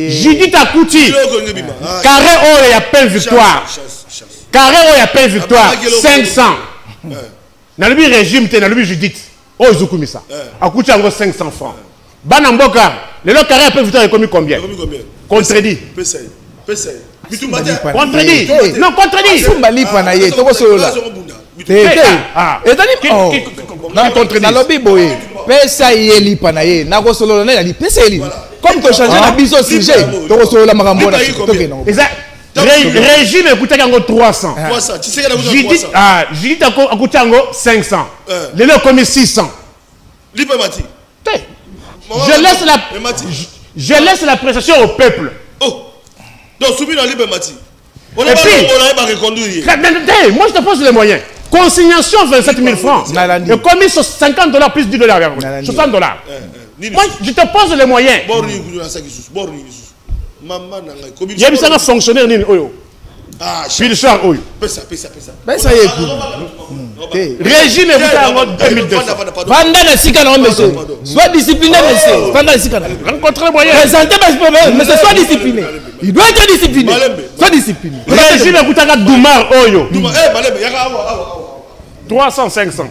Judith Akouti. Carré oh il y a plein victoire. Carré oh il y a plein victoire. 500. Dans le régime dans le Judith. Oh Zukumisa. Akouti a 500 francs. Banamboka. Le lot carré a plein victoire commis combien? Contredit. Contredit. Non contredit. Sumbali panaye toko solola. Non contredit. Na lobi boye. Pesa yeli panaye. Na ko solola na li pesa yeli. Comme que changer la biso sujet. Toko solola makambo na toke non. Régime écoutez kango 300. 300. Tu sais que la Judith écoutez kango 500. Le lot commis 600. Libre Mati. Je laisse la prestation au peuple. Oh. Donc, soumis dans Libre Mati. Et puis, moi je te pose les moyens. Consignation 27 000 francs. Et commis sur 50 $, plus 10 $. 60 $. Moi, je te pose les moyens. Il y a un fonctionnaire. Puis le soir, oui. Régime est 2200. Pendant la Sikana, monsieur. Sois discipliné, monsieur. Pendant la Sikana. Rencontrez moyen. Présentez, monsieur, sois discipliné. Il doit être discipliné. Sois discipliné. Régime est Doumar, Oyo. 300, 500.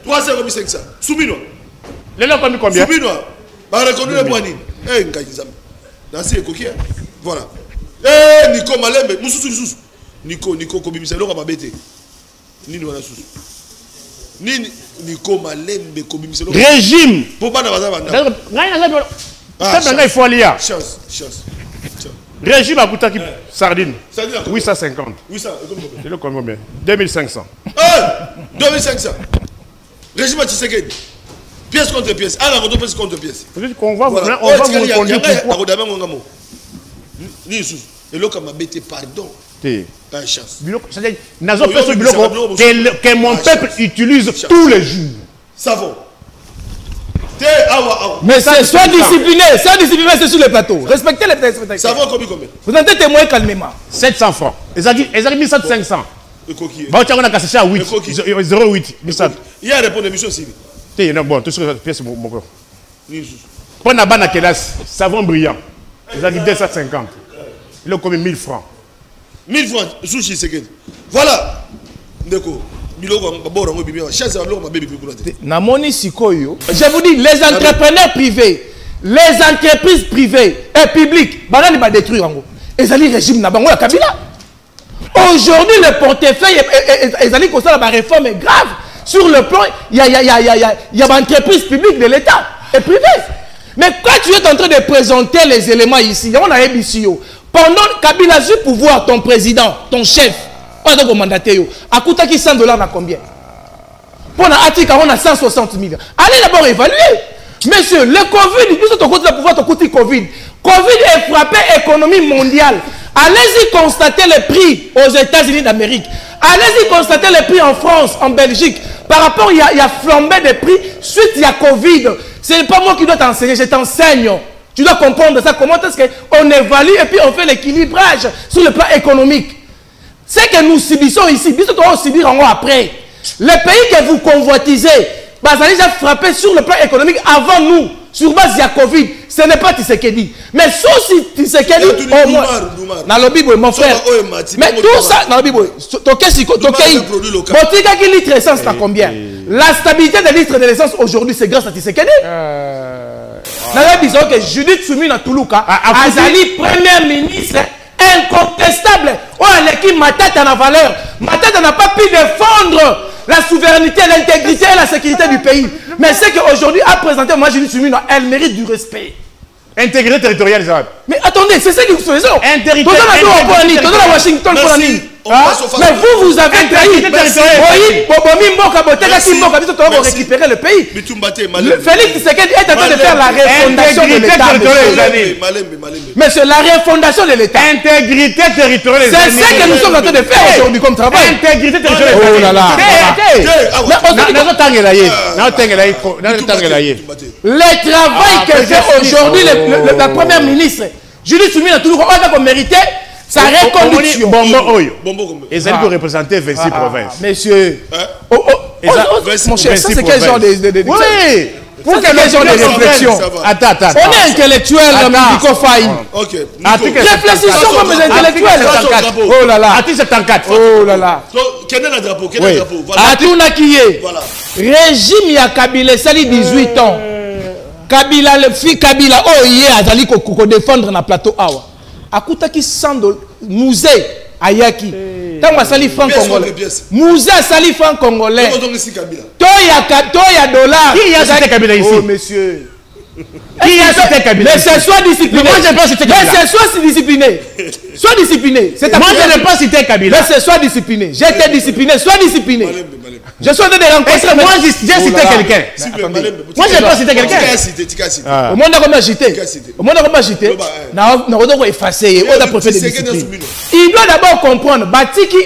300, 500. Soumino. Les gens ont combien? Soumino. Bah, reconnu le poignet. Eh, Nkayizam. Dansi coquille. Voilà. Eh, Nico Malembe. Moussou. Nico, Kobimisa. L'on va m'abêter. Nini wana susu. Nini Nico Malembe Kobimisa. Régime. Pour pas d'avoir il faut aller. Chance. Régime a coûté sardine. 850. 800. C'est le combien? 2500. 2500. Régime à Tshisekedi. Pièce contre pièce. Ah, la pièce contre pièce. On va vous conduire pourquoi. Et l'autre m'a bêté, pardon. Pas chance. Que mon peuple utilise tous les jours. Savon. Mais sois discipliné, c'est sur le plateau. Respectez les téléspectateurs. Savon combien? Vous entendez témoin calmement. 700 francs. Ils ont dit 1500. Bah, tu as cassé à 8. 0,8. Il y a répondu à l'émission aussi. Bon, tout ce que pièce mon corps. Prends la banane à Kélas, savon brillant. Ils ont dit 250. Il a commis 1000 francs. 1000 francs, sushi c'est voilà. Ndeko. Je vous dis, les entrepreneurs privés, les entreprises privées et publiques, ils vont détruire. Ils allient régime la Kabila. Aujourd'hui, le portefeuille, ils allient comme ça la réforme est grave. Sur le plan, il y a des entreprises publiques de l'État et privées. Mais quand tu es en train de présenter les éléments ici, on a un pendant Kabila a eu pouvoir, ton président, ton chef, pas de mandataire, à coûter qui 100 $, à combien? Pour la Atika, on a 160 000. Allez d'abord évaluer. Monsieur, le Covid, plus ton côté de pouvoir, ton côté Covid. Covid est frappé l'économie mondiale. Allez-y constater les prix aux États-Unis d'Amérique. Allez-y constater les prix en France, en Belgique. Par rapport, il y a flambé des prix. Suite, il y a Covid. Ce n'est pas moi qui dois t'enseigner, je t'enseigne. Tu dois comprendre ça. Comment est-ce qu'on évalue et puis on fait l'équilibrage sur le plan économique. C'est que nous subissons ici. Nous devons subir en haut après. Les pays que vous convoitisez, ça a déjà frappé sur le plan économique avant nous. Sur base de Covid. Ce n'est pas Tshisekedi. Mais sauf si Tshisekedi, au moins, dans le Bible, mon frère. Mais tout ça, dans le Bible, qui litre d'essence, c'est combien? La stabilité des litres de l'essence aujourd'hui, c'est grâce à Tshisekedi. Dans le Bible, que Judith Soumina Toulouka, Azali, première ministre, incontestable. Oh, l'équipe Matata n'a valeur. Matata n'a pas pu défendre la souveraineté, l'intégrité et la sécurité du pays. Mais c'est qu'aujourd'hui, à présenter, moi, Judith Soumina, elle mérite du respect. Intégrité territoriale, ça. Mais attendez, c'est ça que vous faisez. Intégrité Washington pour la ligne. Mais vous avez trahi. Récupérer le pays. Félix Tshisekedi est en train de faire la refondation de l'État. Monsieur, la refondation de l'État. Intégrité territoriale. C'est ça que nous sommes en train de faire aujourd'hui comme travail. Intégrité territoriale. Oh là là. Le travail que fait aujourd'hui la première ministre, Judith Soumina Toulouka, on a mérité sa reconduction. Et ça peut représenter 26 provinces. Monsieur. Mon cher, ça c'est quel genre de... Oui. Pour que les gens de réflexion. Attends. On est intellectuel, Nico Faye. Ok. Réfléchissons comme les intellectuels. Oh là là. Article 74. Oh là là. Quel est le drapeau? Quel est le drapeau? Atuna Kiye. Voilà. Régime ya Kabila, sali 18 ans. Kabila, le fils Kabila, oh yeah, azali ko défendre na plateau awa. Akuta ki 100 $, musée ayaki. Tant que sali franc congolais. Musée sali franc congolais. Toya dollar. Qui a cité Kabila ici? Oh monsieur. Qui a cité Kabila? Mais c'est soit discipliné. Moi je n'ai pas cité Kabila. Mais c'est soit discipliné. Sois discipliné. Moi je n'ai pas cité Kabila. Mais c'est soit discipliné. J'étais discipliné, sois discipliné. Je suis en train de rencontrer. Moi j'ai cité quelqu'un. Moi je n'ai pas cité quelqu'un. Au monde a comme agité. Au monde a comme agité. On doit effacer. On doit préférer des disciplines. Il doit d'abord comprendre. Batiki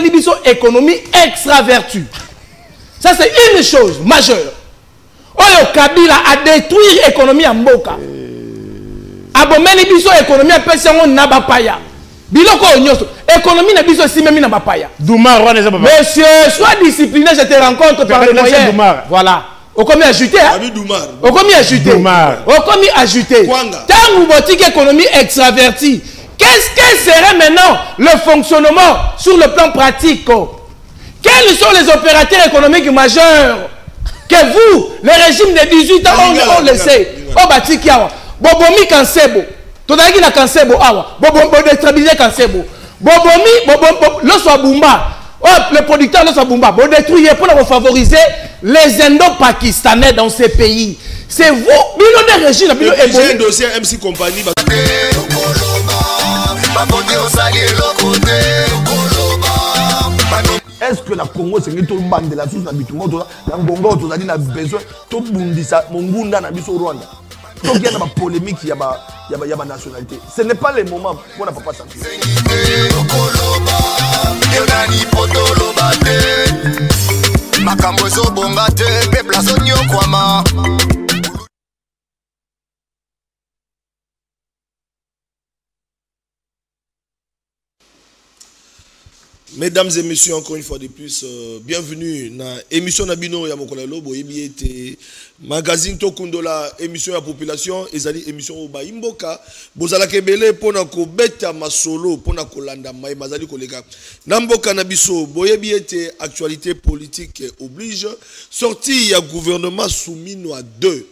Libiso économie extravertue. Ça c'est une chose majeure. Oyo Kabila a détruit l'économie en Mboka. Abomeni biso économie apesa ngo na bapaya. Biloko onyoso. Économie na biso si même na bapaya. Doumar, monsieur, sois discipliné, je te rencontre par le moyen. Voilà. Au commis ajouté. Au commis ajouté. Au commis ajouté. Tant vous boutique économie extravertie. Qu'est-ce que serait maintenant le fonctionnement sur le plan pratique? Quels sont les opérateurs économiques majeurs que vous, le régime de 18 ans, on le sait. Au bâti Kiawa. Bobomi Kansebo. Todaki na Kansebo awa. Bobo déstabiliser Kansebo. Bobomi, l'osso Bumba. Le producteur l'osso Bumba. Bo détruire pour favoriser les Indo-Pakistanais dans ces pays. C'est vous, bilan de régime, bilan évolué. Dossier MC Compagnie. Est-ce que la Congo c'est tout le bande de la source d'habitement la Congo tu as dit besoin tout bundisa mongunda na biso Rwanda. Donc il y a une polémique il y a ma nationalité. Ce n'est pas le moment pour la papa santé. Mesdames et messieurs, encore une fois de plus, bienvenue dans l'émission Nabino Yamokola Lobo, magazine Tokundola, émission à la population, et émission Oba Imboka, Bozala Kebele, Pona Kobeta Masolo, Pona Kolanda, Mazali Kolega, Namboka Nabiso, Boyebiete, actualité politique oblige, sorti, il y a gouvernement soumis à 2.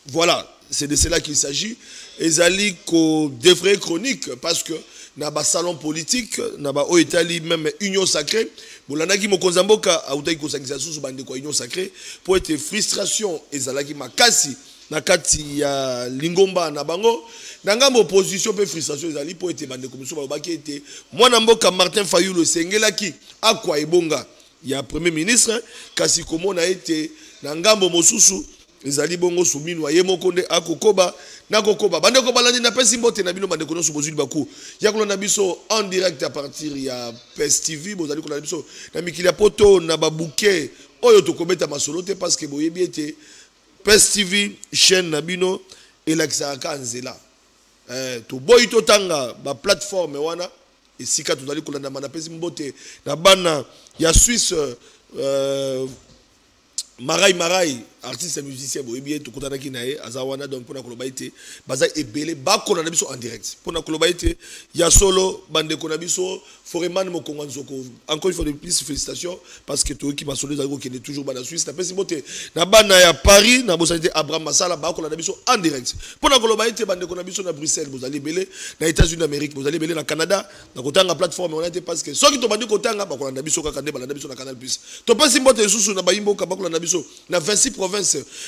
Voilà, c'est de cela qu'il s'agit. Ezali ko défrayer chronique parce que na ba salon politique na ba o Italie même union sacrée bolandaki mokonzamboka autaki ko sangisa susu bande ko union sacrée pour être frustration ezalaki makasi na kati ya lingomba na bango na ngambo opposition pe frustration ezali pour être bande ko musu ba ki était mwana mboka Martin Fayulu sengelaki akwa ebonga ya premier ministre kasi komona été na ngambo mosusu ezali bongo souminwa ye mokonde akokoba na kokoba bande ko balandi na pesi mbote na bino bande ko no subozuli baku ya kolanda biso en direct à partir ya PES TV bozali kolanda biso na mikili poto na babuke oyo to kobeta masolo te parce que boyebi ete PES TV chaîne na bino elakisa kanzela to boy to tanga ba plateforme wana esika tozali kolanda na pesi mbote na bana ya Suisse Marai artiste et musicien boyebi to kotana ki nae azawana donc pona koloba ite baza ebele ba kolanda biso en direct pona koloba ite ya solo bande kona biso foreman mo kongwanzoko encore une fois de plus félicitations parce que to ki masolo zako qui est toujours bana Suisse na pesi mbote na bana ya Paris na bosanité Abraham Masala ba kolanda biso en direct pona koloba ite bande kona biso na Bruxelles bozali belé na États-Unis d'Amérique bozali belé na Canada na kotanga plateforme on a été parce que soki to bandi kotanga ba kolanda biso ka kande balanda biso na Canal Plus to pesi mbote susu na bayimbo ka ba kolanda biso na 26 provinces.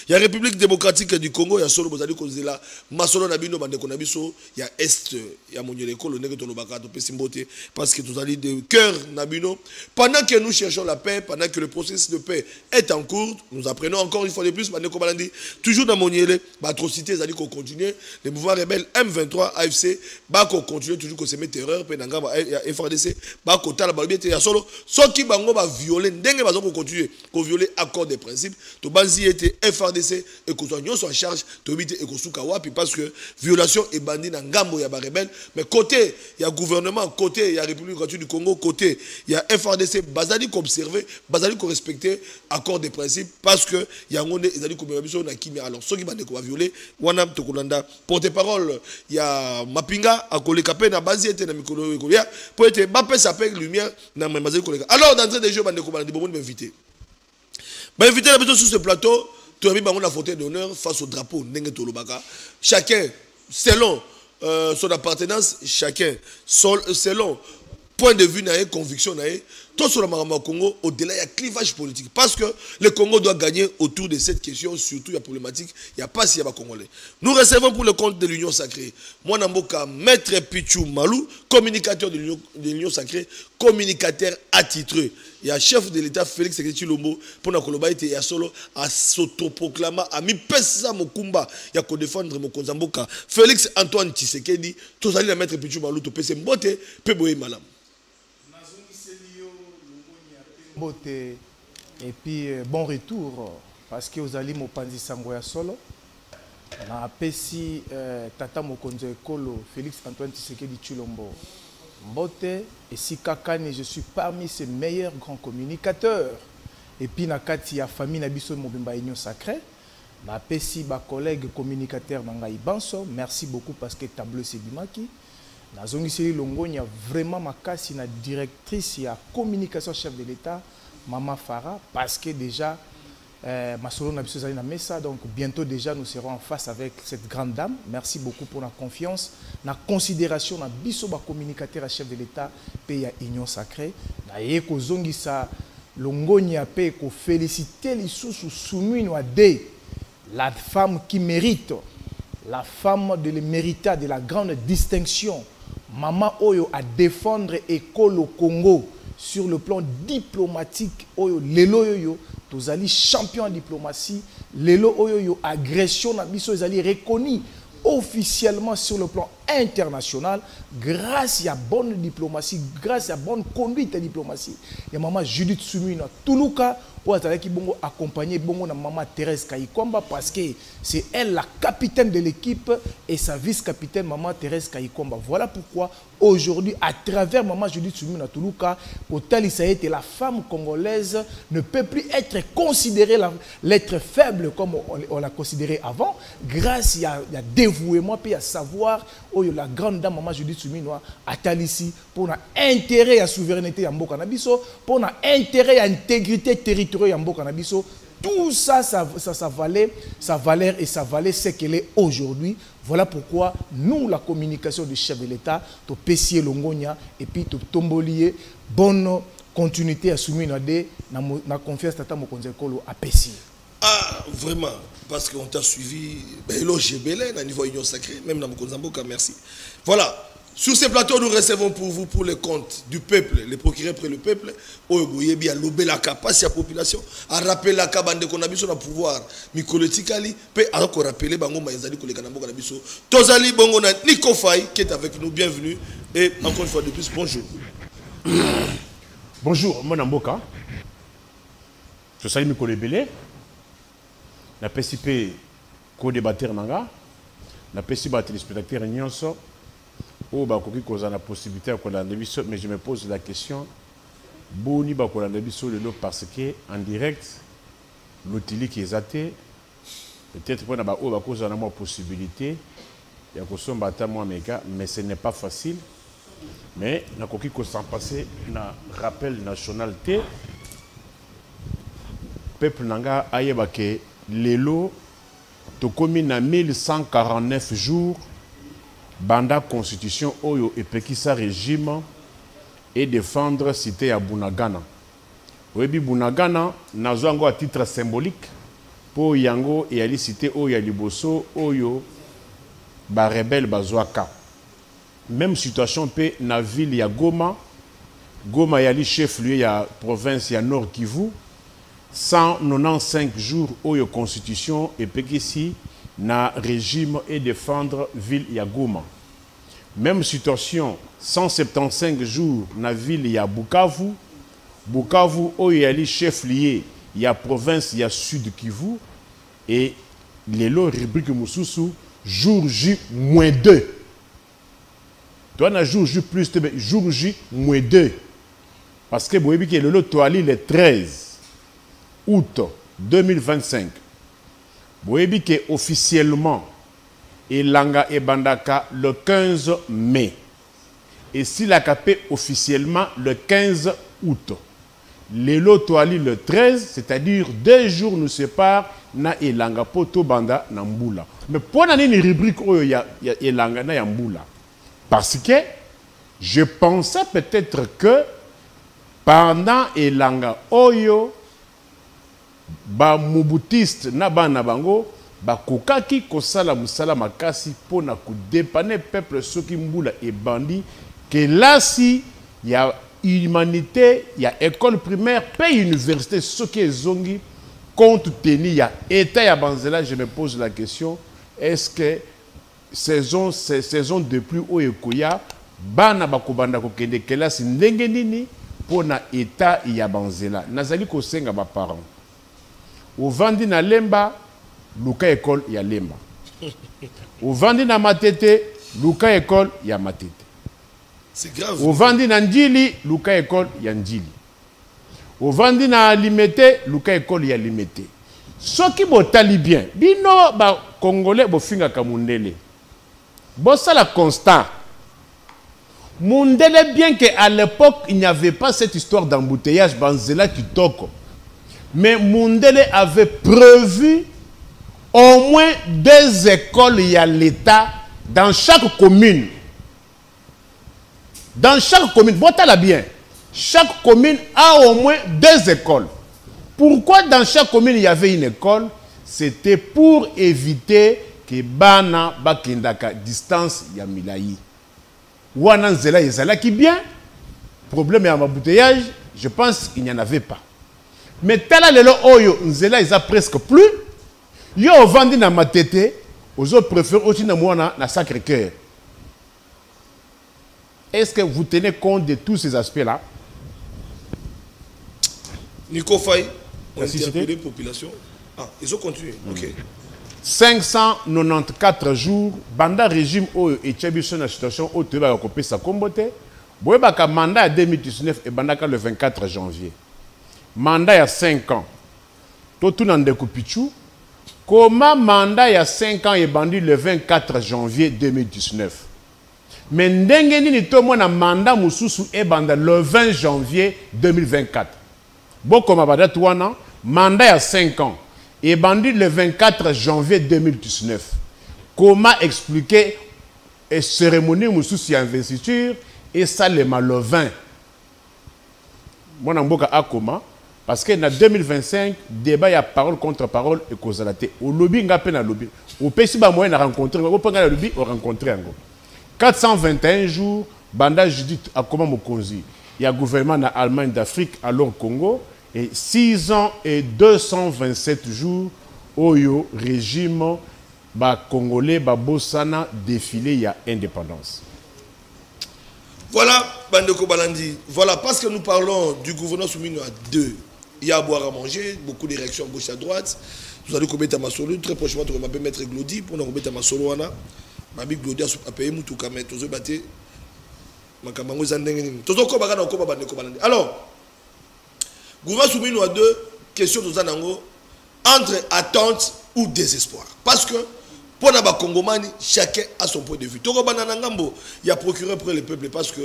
Il y a République démocratique du Congo, il y a solo bozali kozela masolo na bino bande kona biso, il y a est, il y a monyeleko le nègre tolobaka to pesimbote parce que tous allez de cœur na bino. Pendant que nous cherchons la paix, pendant que le processus de paix est en cours, nous apprenons encore une fois de plus bande ko balandi toujours dans monyele, atrocité zali ko continuer, les mouvements rebelles M23 AFC ba ko continuer toujours ko semer terreur pe nanga ba FRDC ba ko tala balobi te ya solo, soki bango ba violer ndenge ba ko continuer ko violer accord de principe to banzi était FRDC et qu'on soit en charge de et qu'on soit wapi parce que violation est bandit dans Gambo, il y a rebelle. Mais côté, il y a gouvernement, côté, il y a République du Congo, côté, il y a FRDC, basali qu'on observer, basali qu'on respecter accord des principes parce que il y a un monde, ils ont dit qu'on a qui alors ceux qui vont violer, Wanam Tokolanda, porte-parole, il y a Mapinga, à Kolekapé, na base était na Mikolo Ekolia, pour être Bapé s'appelle lumière, na Mazé Koleka. Alors, d'entrée des jeux, on a m'inviter. Inviter la personne sur ce plateau, tu as mis la fauteuil d'honneur face au drapeau, chacun, selon son appartenance, chacun, selon point de vue, conviction, tout sur le Congo, au-delà, il y a clivage politique. Parce que le Congo doit gagner autour de cette question, surtout il y a problématique, il n'y a pas s'il y a Congolais. Nous recevons pour le compte de l'Union Sacrée, moi Namboka, Maître Pichou Malou, communicateur de l'Union Sacrée, communicateur attitré. Il y a chef de l'État Félix Tshisekedi pour la Koloba et ya solo à s'autoproclamer à mi pesa mokumba ya ko défendre mon Konzamboka. Félix Antoine Tshisekedi, tous allez la Maître Pichou Malou to pese mbote pe boye malam. Et puis bon retour parce que vous allez m'opandi sangoya solo na pesi tata mokonzo ekolo Félix Antoine Tshisekedi Tshilombo mbote et si kakani je suis parmi ces meilleurs grands communicateurs et puis na kati ya famille na biso mobimba Union Sacrée na pesi ba collègue communicateur na ngai banso merci beaucoup parce que tableau c'est bimaki na zongiseli longonya vraiment makasi na directrice ya communication chef de l'État Maman Farah parce que déjà ma solo na biso zali na mesa donc bientôt déjà nous serons en face avec cette grande dame. Merci beaucoup pour la confiance, la considération na biso ba communicateur chef de l'État pe ya Union Sacrée na yeko zongisa longonya pe ko féliciter lisusu sumino ade la femme qui mérite la femme de l'émérita de la grande distinction Maman Oyo à défendre école au Congo sur le plan diplomatique. Oyo lelo yo tozali champion en diplomatie. Lelo oyo agression na biso ezali reconnu officiellement sur le plan international grâce à bonne diplomatie, grâce à bonne conduite de diplomatie. Il y a maman Judith Sumina Toulouka qui bongo accompagné bongo na maman Thérèse Kayikomba parce que c'est elle la capitaine de l'équipe et sa vice-capitaine maman Thérèse Kayikomba. Voilà pourquoi aujourd'hui à travers maman Judith Sumina Toulouka, la femme congolaise ne peut plus être considérée l'être faible comme on l'a considéré avant grâce à dévouement et à savoir la grande dame maman Judith Sumina Atalisi pour un intérêt à souveraineté à Mboka Nabiso, pour un intérêt à intégrité territoriale à Mboka Nabiso. Tout ça, ça valait sa valeur et sa valeur c'est qu'elle est aujourd'hui. Voilà pourquoi nous, la communication du chef de l'État, to Pessier Longonia et puis to Tombolier, bonne continuité à soumettre na confiance tata Mokonzi Ekolo à Pessier. Ah, vraiment, parce qu'on t'a suivi, à niveau Union Sacrée, même dans Mokonzamboka, merci. Voilà, sur ces plateaux, nous recevons pour vous, pour les comptes du peuple, les procureurs près le peuple, à lober la capacité de la population, à rappeler la cabane qu'on a besoin de pouvoir, Mikolotikali, puis à rappeler Bango Maïzali, Kolekanamboka Nabiso, Tozali Bongo Nico Faye, qui est avec nous, bienvenue, et encore une fois de plus, bonjour. Bonjour, mon Amboka. Je salue Mikolo Belé. Na PCP co-débatteur nanga na PCP téléspectateur nyonso o ba koki koza na possibilité ko la biso mais je me pose la question boni ba ko la biso lelo parce que en direct l'outil qui est até peut-être qu'on a ba o ba koza na mo possibilité ya ko somba ta moi mega mais ce n'est pas facile mais na koki ko s'en passer na rappel national T peuple nanga ayeba ke Lelo, tokomi na 1149 jours, banda constitution oyo epekisa régime et défendre cité à Bunagana. Oyebi Bunagana, nazwango à titre symbolique, pour yango et ali cité oyo ya liboso oyo ba rebelle bazwaka. Même situation pe na ville ya Goma, Goma yali chef-lieu ya province ya Nord Kivu. 195 jours où la constitution et Pekisi na régime et défendre ville ya Goma. Même situation 175 jours na ville ya Bukavu. Bukavu où il y a chef lié ya province ya Sud Kivu et les lots rubrique Moussoussou jour J-2. Tu as un jour J plus jour J-2. Parce que vous voyez que le lot toali le 13 août 2025. Vous voyez que officiellement Elanga et Bandaka le 15 mai. Et si la capé officiellement le 15 août. Les lots toali le 13, c'est-à-dire 2 jours nous séparent na Elanga poto banda na Mboula. Mais pour une rubrique où il y a Elanga na Mboula. Parce que je pensais peut-être que pendant Elanga Oyo, ba mubutiste na bana bango, ba kokaki kosala musala makasi pour na dépanner peuple soki Mboula et bandi, que là si il y a humanité, il y a école primaire, pays université, ce qui est zongi, compte tenu, il y a État et Banzela, je me pose la question, est-ce que saison de plus haut et Kouya, bana bakobanda kokende kelasi ndenge nini pour na État et Banzela. Nazali kosenga ba parents. Au vandi na lemba, luka école ya lemba. Au vandi na matete, luka école ya matete. C'est grave. Au vandi na njili, luka école ya njili. Au vandi na limité, luka école ya limité. Ce qui botali bien, bino ba congolais bo finga ka mundele. Bossa la constat. Mundele, bien qu'à l'époque il n'y avait pas cette histoire d'embouteillage Banzela Kitoko. Mais Mundele avait prévu au moins 2 écoles y a l'État dans chaque commune. Dans chaque commune, botala bien. Chaque commune a au moins 2 écoles. Pourquoi dans chaque commune il y avait une école? C'était pour éviter que bana bakendaka distance ya milayi. Wana nzela ezala ki bien. Problème ya embouteillage, je pense qu'il n'y en avait pas. Mais tala lelo oyo nzela eza presque plus. Yo vandi na matete, ozo préfère aussi na mwana na Sacré-Cœur. Est-ce que vous tenez compte de tous ces aspects-là? Nico Faye, on interpelle les populations. Ah, ils ont continué. Ok. 594 jours, banda régime oyo et tchabiso na situation au teba kopé sa kombote. Boyebaka mandat à 2019 et bandaka le 24 janvier. Mandat il y a 5 ans. Tout nan découpichou. Comment mandat il y a 5 ans et bandi le 24 janvier 2019? Mais ndenge nini to mona mandat mususu e banda le 20 janvier 2024. Boko mabada tuana mandat il y a 5 ans. Et bandit le 24 janvier 2019. Comment expliquer une cérémonie moussous investiture et ça le mal le 20? Moi, je a comment? Parce que en 2025, débat, il y a parole contre parole et causalité. Au lobby, il y a un lobby. Au pays, il y a rencontré. Au pays, lobby, on rencontré. 421 jours, Banda Judith a comment Mokonzi. Il y a un gouvernement en Allemagne d'Afrique, alors Congo. Et 6 ans et 227 jours, Oyo, régime congolais, Bossana, défilé, il y a indépendance. Voilà, Bandeko Balandi. Voilà, parce que nous parlons du gouverneur soumis à 2. Il y a à boire à manger, beaucoup de réactions à gauche à droite. Nous allons commettre à ma solo. Très prochainement, nous allons mettre Glody pour nous commettre à ma solo. Mabi Glody a payé Moutou Kamet, tous les bâtés. Makamango Zandeng. Tous les Kobagana, Bandeko Balandi. Alors, gouvernement soumis à 2 questions de Zanango entre attente ou désespoir. Parce que pour les Congomani, chacun a son point de vue. Il y a procureur pour le peuple parce que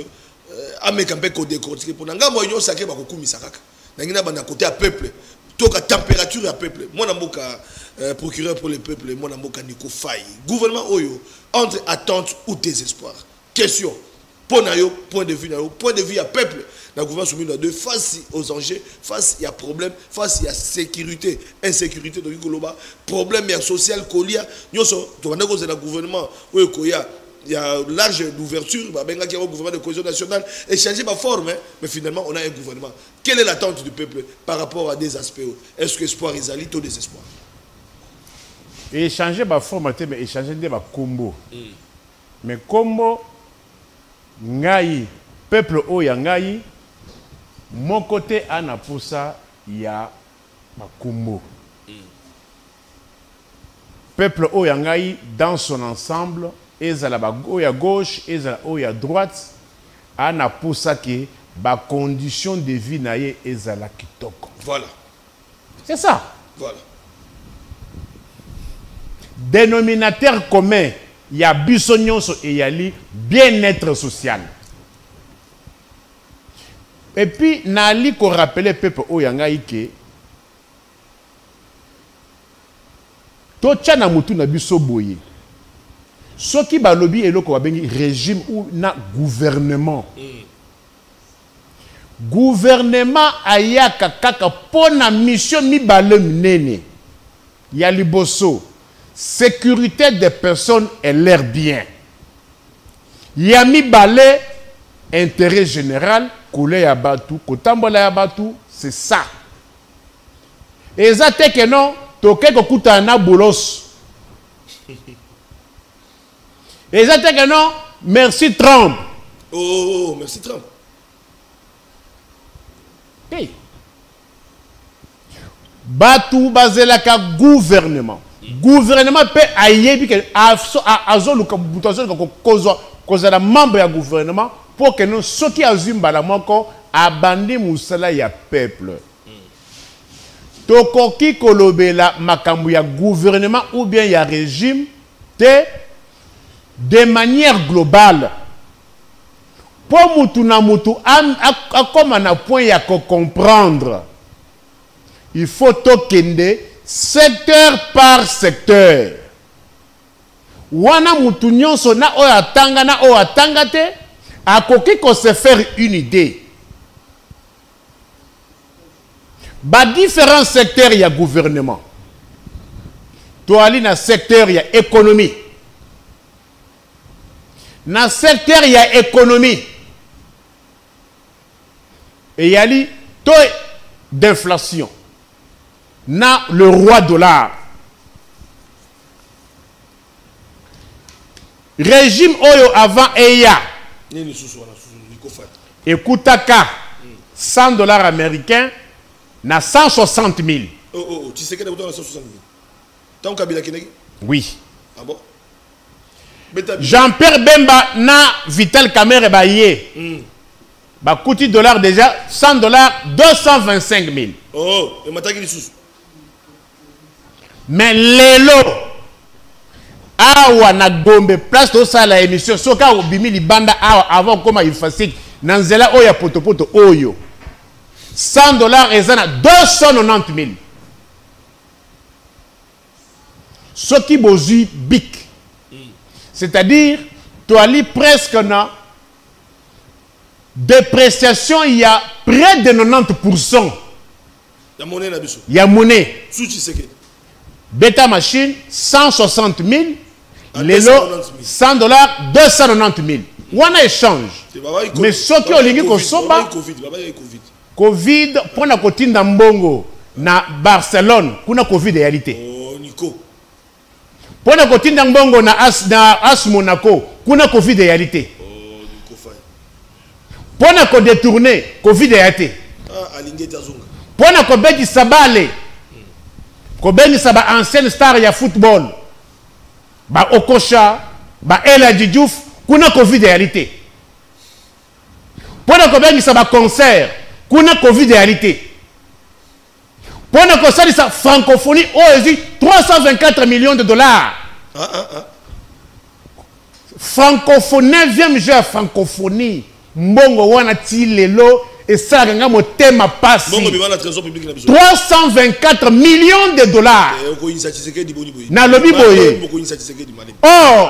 pour Nangambo, il y a sacré Misakaka. Il y a un côté à peuple. Donc, température à peuple. Moi, je suis procureur pour le peuple. Moi, je suis Nico Faye. Gouvernement Oyo, entre attente ou désespoir. Question. Point de vue à peuple. Le gouvernement soumis à 2 face aux enjeux, face à problème, face à sécurité, insécurité de Goloba, problème social, colia. Nous sommes le gouvernement où il y a large d'ouverture, il y a un gouvernement de cohésion nationale, et changer ma forme, mais finalement on a un gouvernement. Quelle est l'attente du peuple par rapport à des aspects? Est-ce que espoir est allié ou désespoir? Échanger ma forme, mais échanger ma combo. Mais combo, ngai, peuple oya ngai, mon côté, Anna Poussa, il y a ma combo. peuple Oyangaï dans son ensemble, ezala ba oya gauche, ezala oya droite, ana poussa que ba condition de vie naie ezala kitoko. Voilà. C'est ça. Voilà. Dénominateur commun, il y a bisognon et yali bien-être social. Et puis nali ko rappeler peuple Oyangaï que tocha na mutu na biso boye. Ce qui balobi eloko babengi régime ou na gouvernement. Gouvernement ayaka kaka pona mission mibale minene. Ya liboso sécurité des personnes et leur bien. Ya mibale intérêt général koule ya batu, kotambola ya batu, c'est ça. Et ça te que non, toke kokuta na bolos. Et ça te que non, merci Trump. Oh, merci Trump. Hey. Batu bazelaka gouvernement. Gouvernement peut ayebi que azoluka butazo ko kozala membre ya gouvernement pour que nous soki azimba la moko abandi musala ya peuple. Tokoki kolobela makambu ya gouvernement ou bien ya régime de manière globale. Pour mutu na mutu comme na point ya ko comprendre. Il faut tokende secteur par secteur. Wana mutu nyonso na o atanga na o atanga te akoki ko se faire une idée. Ba différents secteurs il y a gouvernement. To ali na secteur il y a économie. Na secteur il y a économie. Et il y a li taux d'inflation. Na le roi dollar. Régime oyo avant Eya. Écoutaka 100 dollars américains na 160 000. Oh, tu sais que tu as 160 000. T'as un Kabila Kinegi? Oui. Ah bon? Jean-Pierre Bemba na Vital Kamerhe baye. Ba coûte dollars déjà 100 dollars 225 000. Oh, et mataki ni sous. Mais lelo awa na Gombe place to sala émission soka obimi libanda awa avant comme il facile nanzela oya potopoto oyo 100 dollars ezana 290 000. Ce qui bozu bic. C'est-à-dire tu ali presque na dépréciation il y a près de 90%. La monnaie na biso. Il y a monnaie. Sous tu sais que Beta machine, 160 000. Lelo, 100 dollars, 290 000. Wana échange. Mais ce qui est lié au Covid, pour la côté d'Ambongo, na Barcelone, pour la Covid réalité. Oh, Nico. Pour la côté d'Ambongo, na As Monaco, pour la Covid réalité. Oh, Nico Faye. Pour la côté détourné, Covid réalité. Ah, Alingue Tazunga. Pour la côté de Sabale. Kobeni saba ancienne star ya football ba Okocha ba Eladji Diouf kuna Covid réalité. Pona kobeni saba concert kuna Covid réalité. Pona kosali sa francophonie oezi 324 millions de dollars. Francophonie 9e jeu francophonie mbongo wana ti lelo et ça nga mo thème passe 324 millions de dollars na lobi boye oh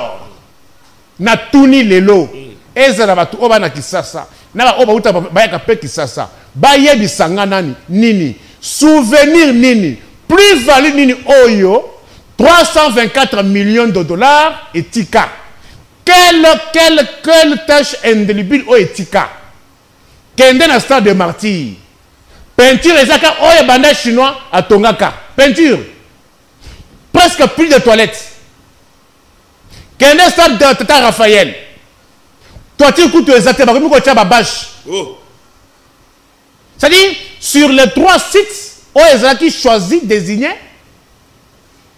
na tuni lelo ezala batu oba na kisasa na oba uta bayaka pe kisasa bayebisanga nani nini souvenir nini plus value nini oyo 324 millions de dollars etika quelle tâche indélébile o etika Kende na stade de martyr. Peinture ezaka oye banda chinois à Tongaka. Peinture. Presque plus de toilettes. Kende stade de Tata Raphaël. Toi tu écoutes exactement comme ko tcha babache. Oh. C'est-à-dire sur les 3 sites oye ezaki choisi désigné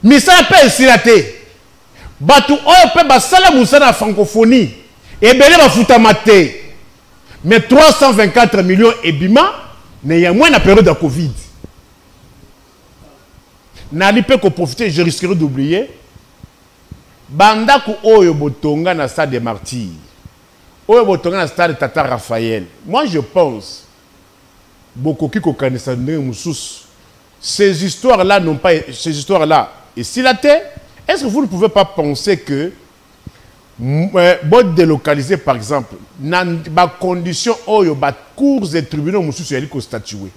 misala pe esila te batu oyo pe basala musala na francophonie ebele bafutama te mais 324 millions ebima ne ya moins na période de Covid nali pe ko profiter je risquerai d'oublier bandako oyo botonga na stade des Martyrs oyo botonga na stade Tata Raphaël. Moi je pense beaucoup qui kokanisa ndenge mususu ces histoires là n'ont pas ces histoires là et si la terre est-ce que vous ne pouvez pas penser que bon délocaliser par exemple dans ba condition oyo ba cours et tribunaux mususu yali ko statuer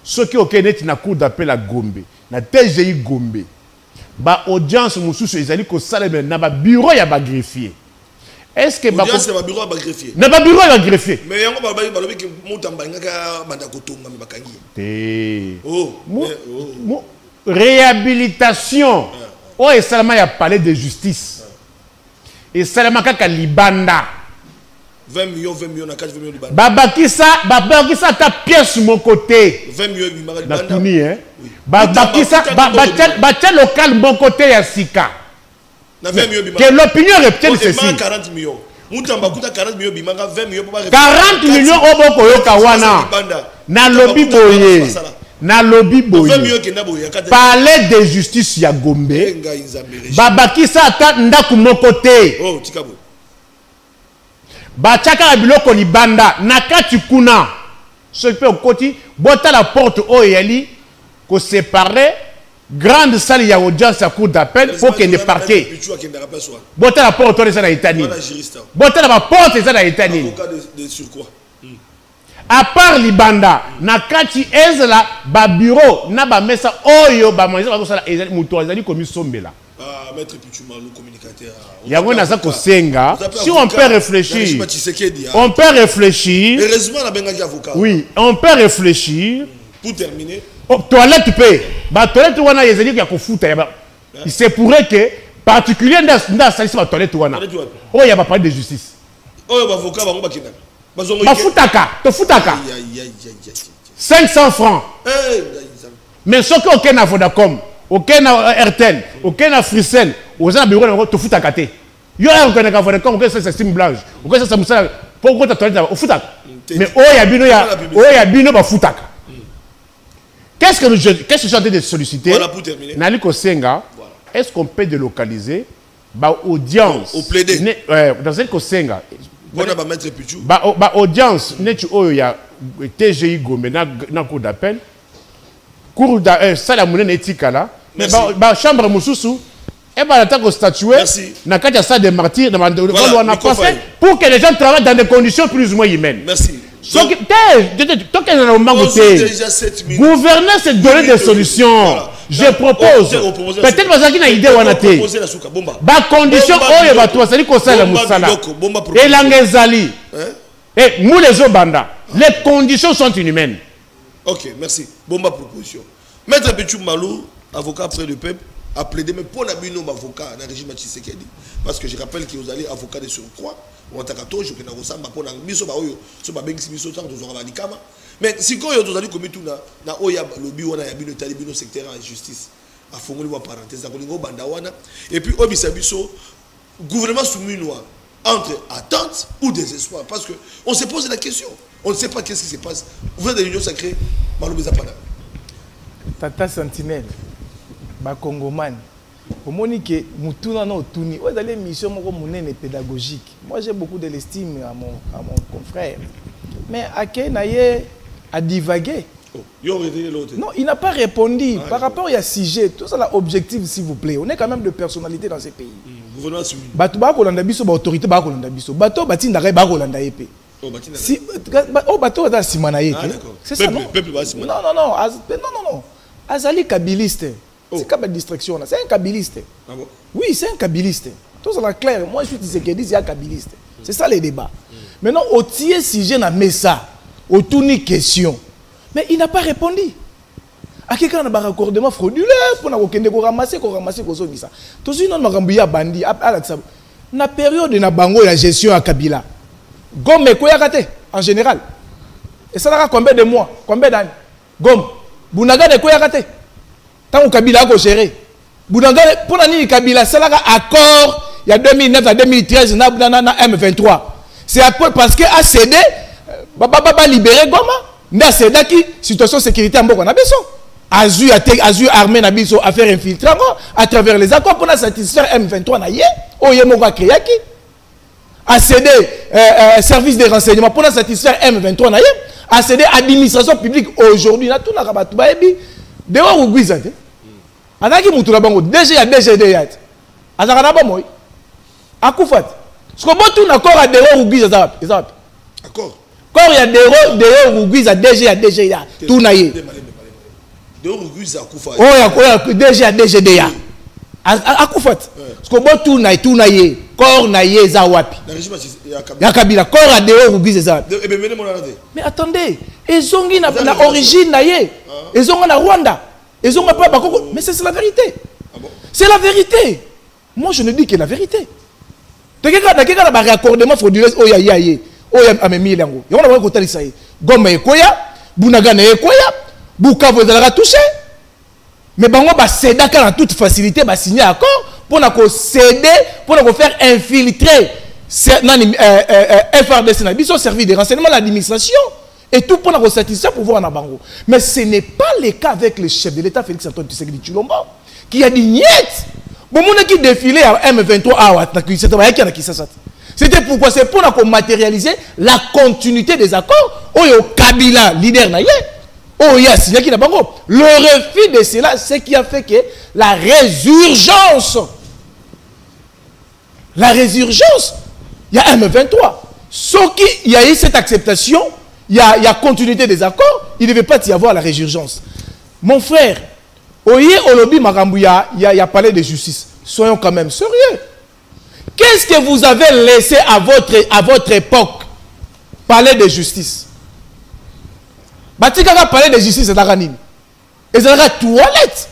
ceux qui okenet na cour d'appel à Gombe na TGI Gombe ba audience mususu ezali ko salema na ba bureau ya ba greffier. Est-ce que audience ba bureau ya ba greffier na ba bureau ya greffier mais yango ba balobi ki mutamba ngaka banda ko tonga me bakangi te réhabilitation o esalama ya palais de justice esalama kaka libanda 20 millions na 4 millions libanda babakisa ta pièce mon côté 20 millions libanda na tuni hein babakisa batia local mon côté ya sika na 20 millions libanda que l'opinion retienne ceci 40 millions mutamba kuta 40 millions bimanga 20 millions 40 millions oboko yoka wana na lobby boye na lobby boye palais de justice ya Gombe babakisa ata ndaku moko te oh tikabo bachaka biloko libanda na kati kuna ce peut okoti bota la porte oyeli ko séparer grande salle ya audience à cour d'appel pour qu'il ne parquet bota la porte on na itani bota la porte ça na itani à part libanda na kati ezela ba bureau na ba mesa oyo ba manza ba sala ezali muto ezali komi sombela maître Pichumalu communicateur yango naza ko senga si on peut réfléchir on peut réfléchir heureusement na benga avocat oui on peut réfléchir pour terminer toilette pe ba toilette wana ezali ya kofuta ya ba c'est pourrait que particulier nda salisa ba toilette wana oyo ya ba palais de justice oyo ba avocat bango bakina bafutaka tofutaka 500 francs mais ce que aucun na Vodacom aucun na Airtel aucun na Fricel oza na bureau na tofutaka te yo aucun na Vodacom aucun ça Sim Blanche aucun ça musala pour ko ta toilette ofutaka mais oya bino bafutaka. Qu'est-ce que je suis en train de solliciter? Voilà pour terminer. Nali Kosenga, est-ce qu'on peut délocaliser ba audience au plaider dans cette Kosenga bon ba mettre Pichu ba audience netu oyo ya TGI Gombe na cour d'appel cour d'appel sala munene etikala mais ba chambre mususu et ba la ko statuer na kati ya stade des Martyrs na on a passé pour que les gens travaillent dans des conditions plus ou moins humaines. Merci. Gouverner, c'est donner des solutions. Voilà. Je propose. Peut-être que vous avez une idée. Ba condition oyo ba to sali ko sala musala. Et langezali. Et nous les obanda. Les conditions sont inhumaines. OK, merci. Bomba proposition. Maître Pichumalu, avocat près du peuple, a plaidé mais pour la bino avocat dans régime Tshisekedi parce que je rappelle que vous allez avocat de surcroît. Mais si vous avez commis tout na oya lobby wana ya bino talibino secteur en justice a fongoli wa parenthèse na kolingo banda wana et puis obisa biso gouvernement soumis noir entre attente ou désespoir parce que on se pose la question on ne sait pas qu'est-ce qui se passe vous êtes de l'union sacrée malobeza pana Tata Sentinelle ba Congoman. Au Monique, Moutuna no Tuni, vous avez une mission pédagogique. Moi j'ai beaucoup de l'estime à mon confrère. Mais Ake Naye a divagué. Non, il n'a pas répondu. Par rapport à sujet, tout ça l'objectif s'il vous plaît. On est quand même de personnalités dans ces pays. Bato ba kolanda biso ba autorité ba kolanda biso. Bato batinda ba kolanda epé. Si bato da simana yeke. C'est ça non. Non. Azali kabiliste. C'est comme une distraction. C'est un kabiliste. Ah bon? Oui, c'est un kabiliste. Tout ça est clair. Moi, je suis Tshisekedi, c'est un kabiliste. C'est ça les débats. Maintenant, au tiers sujet na messa, au tourni question. Mais il n'a pas répondu. À quelqu'un n'a pas raccordement frauduleux pour ramasser, ça. Tout ça, non, ma bandi. Na période de na bango la gestion à Kabila. Gomme koyakate en général. Et ça n'a combien de mois, combien d'années? Gomme. Bunaga de koyakate. Tant que Kabila a géré, Bounanga, pour l'année Kabila, c'est l'accord, il y a 2009 à 2013, na M23. C'est parce que a cédé, Baba libéré Goma, n'a cédé qui, situation sécurité en Boko Nabeso. Azu armé Nabiso à faire infiltrer à travers les accords pour satisfaire M23 na yé, Oye Moka Kriyaki. A cédé service de renseignement pour satisfaire M23 na yé, a cédé administration publique aujourd'hui, na tout na Rabatou Baebi, dehors ou Guizante. Anaki Moutoula Bango, DG Yat. Azarana Bamoy. Akoufat. Ce qu'on voit tout d'accord à dehors ou Guizante. D'accord. Quand il y a dehors ou Guizante, DG Yat. Tout na yé. Dehors ou Guizante, Akoufat. Oh, il y a DG Yat. Akoufat. Ce qu'on voit tout na yé. Corps na yé Zawapi. Yakabila. Corps à dehors ou Guizante. Mais attendez. Ils ont une origine na yé. Ils ont en Rwanda. Ils ont pas Bakoko. Mais c'est la vérité. Ah bon? C'est la vérité. Moi, je ne dis que la vérité. Tu as un raccordement frauduleux. Oh, ya. Oh, ya, amemi lango. Il y a un côté de ça. Goma ekoya. Bunagana ekoya. Bukavu ezalaka touché. Mais bango ba céder dans toute facilité, ba signer accord pour na céder, pour na faire infiltrer FRDC na biso service de renseignement l'administration. Et tout pour nous satisfaire pour voir en Abango. Mais ce n'est pas le cas avec le chef de l'État, Félix Antoine Tshisekedi Tshilombo, qui a dit niet. Bon, mon qui défilait à M23, c'était pourquoi? C'est pour nous matérialiser la continuité des accords. Oyo Kabila, leader naïe. Oya signé na bango. Le refus de cela, c'est ce qui a fait que la résurgence. La résurgence. Il y a M23. Sauf qu'il y a eu cette acceptation. Il y a continuité des accords, il ne devait pas y avoir la résurgence. Mon frère, Oye Olobi Magambouya, il y a parlé de justice. Soyons quand même sérieux. Qu'est-ce que vous avez laissé à votre époque parler de justice? Batikaka parler de justice, c'est Daranine. Et c'est la toilette.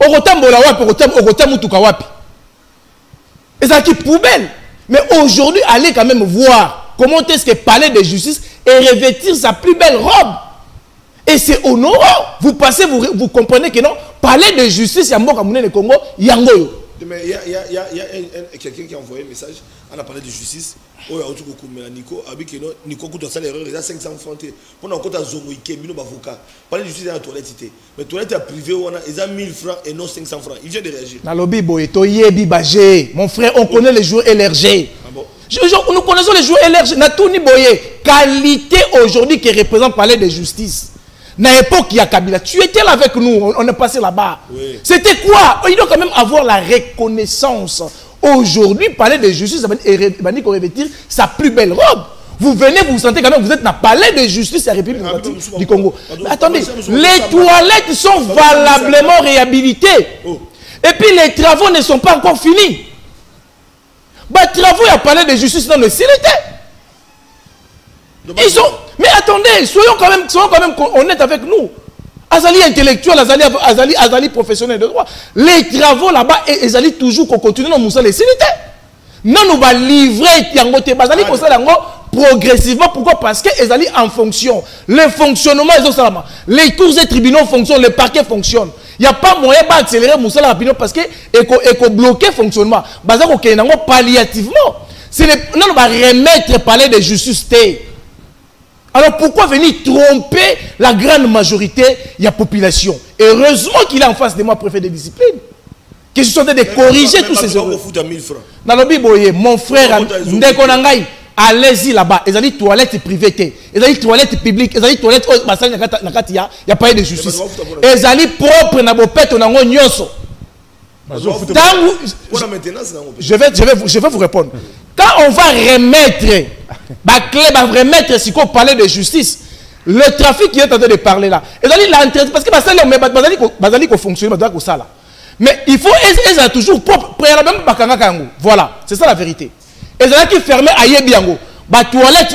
Orotambola wapi, orotamutuka wapi. Et c'est qui poubelle. Mais aujourd'hui, allez quand même voir comment est-ce que parler de justice et revêtir sa plus belle robe. Et c'est honorant. Vous passez, vous comprenez que non, parler de justice, il y a Mboka Moune le Congo, Yango. Mais il y a quelqu'un qui a envoyé un message, on a parlé de justice. Oh, il y a Nico, Nico coûte un salaire, il a 500 francs. Pour nous, on a Zomoïke, Mino Bavoka. Parler de justice, il y a la toilette. Mais la toilette est privée, il a 1000 francs et non 500 francs. Il vient de réagir. Nalobi Boyeto, Yebi Bagé. Mon frère, on connaît les joueurs LRG. Nous connaissons les joueurs LRG. Natouni Boye, qualité aujourd'hui qui représente parler de justice. Dans l'époque, il y a Kabila. Tu étais là avec nous, on est passé là-bas. Oui. C'était quoi? Il doit quand même avoir la reconnaissance. Aujourd'hui, parler de justice, ça veut dire qu'on revêtir sa plus belle robe. Vous venez, vous sentez quand même, vous êtes dans le palais de justice à la République du Congo. Mais attendez, les toilettes sont valablement réhabilitées. Et puis les travaux ne sont pas encore finis. Les travaux, il y a parlé de justice dans le CNT. Ils sont... Mais attendez, soyons quand même honnêtes avec nous. Azali intellectuel, Azali professionnel de droit. Les travaux là-bas, Azali toujours qu'on continue dans Moussa les CNT. Non, nous va livrer Tiangote Bazali pour ça progressivement. Pourquoi? Parce que Azali en fonction. Le fonctionnement, les cours et tribunaux fonctionnent, les parquets fonctionnent. Il n'y a pas moyen d'accélérer Moussa rapidement parce que éco bloquer le fonctionnement. Bazali palliativement. Non, on va remettre parler de justice. Alors pourquoi venir tromper la grande majorité de la population? Heureusement qu'il est en face de moi, préfet de discipline. Que je suis en train de corriger tous ces erreurs. Mon frère, allez-y là-bas. Ils ont dit toilettes privées, ils ont dit toilettes publiques, ils ont dit toilettes, il n'y a pas de justice. Ils ont dit propre, je vais vous répondre. Quand on va remettre, si on parlait de justice, le trafic qui est en train de parler là, parce que fonctionne, mais il faut être toujours propre. Voilà, c'est ça la vérité. Et ça qui fermé à Yebiango. Toilette,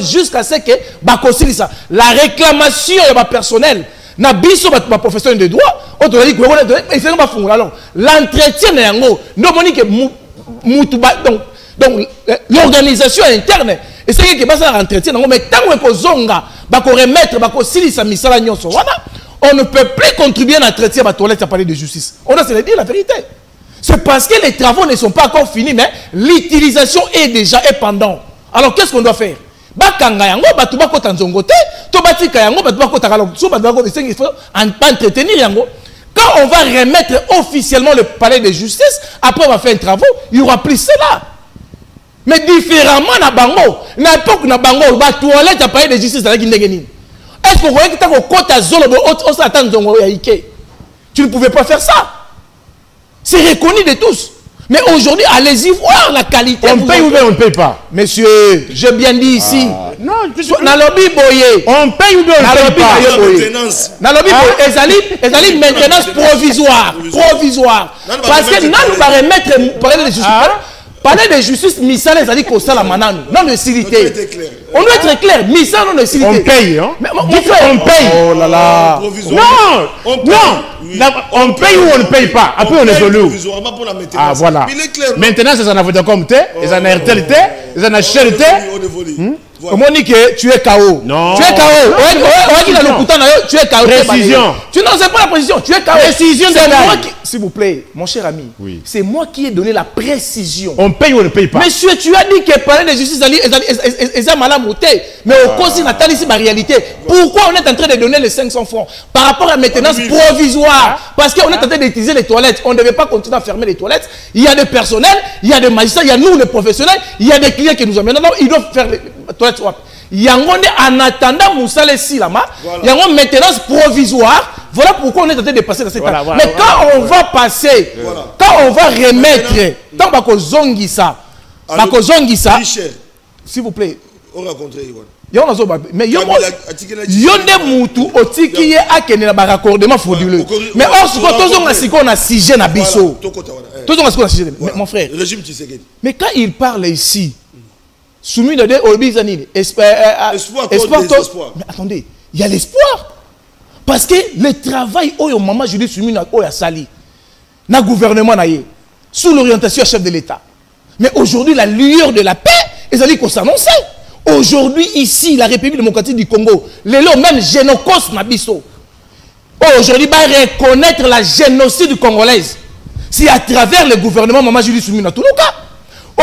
jusqu'à ce que la réclamation est personnelle. Na biso ba professionnel de droit, on doit dire que alors l'entretien donc l'organisation interne et c'est que basa entretien mais tant que zonga ba ko remettre ba ko silisa misala nyonso wana on ne peut plus contribuer à l'entretien de la toilette à parler de justice. On doit se le dire la vérité. C'est parce que les travaux ne sont pas encore finis, mais l'utilisation est déjà pendant. Alors qu'est-ce qu'on doit faire? Bakanga yango batu bako tanzongote, to batika yango batu bako takalo, so batu bako il faut entretenir yango. Quand on va remettre officiellement le palais de justice, après on va faire un travaux, il y aura plus cela. Mais différemment na bango, na époque na bango, ba toilette à palais de justice dans la Guinée. Est-ce qu'on voyait que tu as un zolo tu ne pouvais pas faire ça. C'est reconnu de tous. Mais aujourd'hui, allez-y voir la qualité. On paye ou bien on ne paye pas? Monsieur, j'ai bien dit ici. Non, na lobby boye. On paye ou bien on ne paye pas? Na lobby boye. Ezali maintenance provisoire. Provisoire. Parce que nous va remettre parler de justice. Parler de justice, Missal ezali ko sala mananu. Non de silité. On doit être clair. Missal non de silité. On paye, hein? Mon frère, on paye. Oh là là. Non, non. On paye ou on ne paye pas. Après on est jaloux. Ah voilà. Maintenant c'est un avocat comme tu, c'est un RTL, c'est un HLT. Comment dit que tu es KO? Non. Tu es KO. Tu es KO. Précision. Tu n'en sais pas la précision. Tu es KO. Précision de moi qui... S'il vous plaît, mon cher ami. Oui. C'est moi qui ai donné la précision. On paye ou on ne paye pas? Monsieur, tu as dit que parler de justice, c'est malade. Mais au cause de ici ma réalité. Pourquoi on est en train de donner les 500 francs par rapport à maintenance provisoire? Parce qu'on est en train d'utiliser les toilettes. On ne devait pas continuer à fermer les toilettes. Il y a des personnels, il y a des magistrats, il y a nous les professionnels, il y a des clients qui nous amènent. Non, ils doivent faire les toilettes. En attendant Moussale Silama, il y a une maintenance provisoire. Voilà pourquoi on est en train de passer dans cette étape. Mais quand on va passer, quand on va remettre, tant que Zongisa, s'il vous plaît, on rencontre Iwan. Mais Yonde Moutou, Otiki a kené la raccordement frauduleux. Mais on a sujet na biso. Mon frère. Mais quand il parle ici, soumis de espoir. Mais attendez, il y a l'espoir. Parce que le travail, au maman, je dis soumis à Sali, na gouvernement sous l'orientation du chef de l'État. Mais aujourd'hui, la lueur de la paix, ils allaient qu'on s'annonçait. Aujourd'hui, ici, la République démocratique du Congo, les lots, même génocos Nabiso, aujourd'hui, va reconnaître la génocide congolaise. C'est à travers le gouvernement, maman Julie Soumina Toulouka.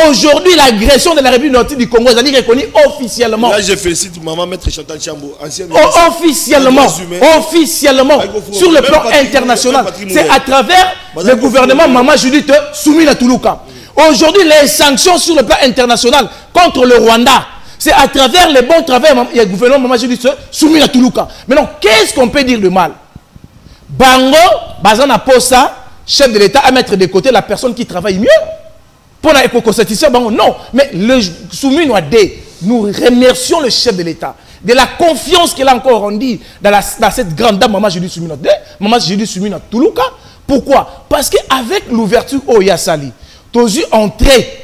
Aujourd'hui, l'agression de la République démocratique du Congo, elle est reconnue officiellement. Là, je félicite maman maître Chantal Chambo, ancienne officiellement, sur le plan international. C'est à travers le gouvernement maman Julie Soumina Toulouka. Aujourd'hui, les sanctions sur le plan international contre le Rwanda, c'est à travers le bon travail du gouvernement maman Julie Soumina Toulouka. Maintenant, qu'est-ce qu'on peut dire de mal? Bango, Bazana Posa, chef de l'État, à mettre de côté la personne qui travaille mieux. Pour la éco-constitution, non. Mais le Souminois D, nous remercions le chef de l'État de la confiance qu'il a encore rendue dans cette grande dame, Maman Julie Souminois D, Maman Julie Souminois Toulouka. Pourquoi? Parce qu'avec l'ouverture au Yassali, tu as eu entrée.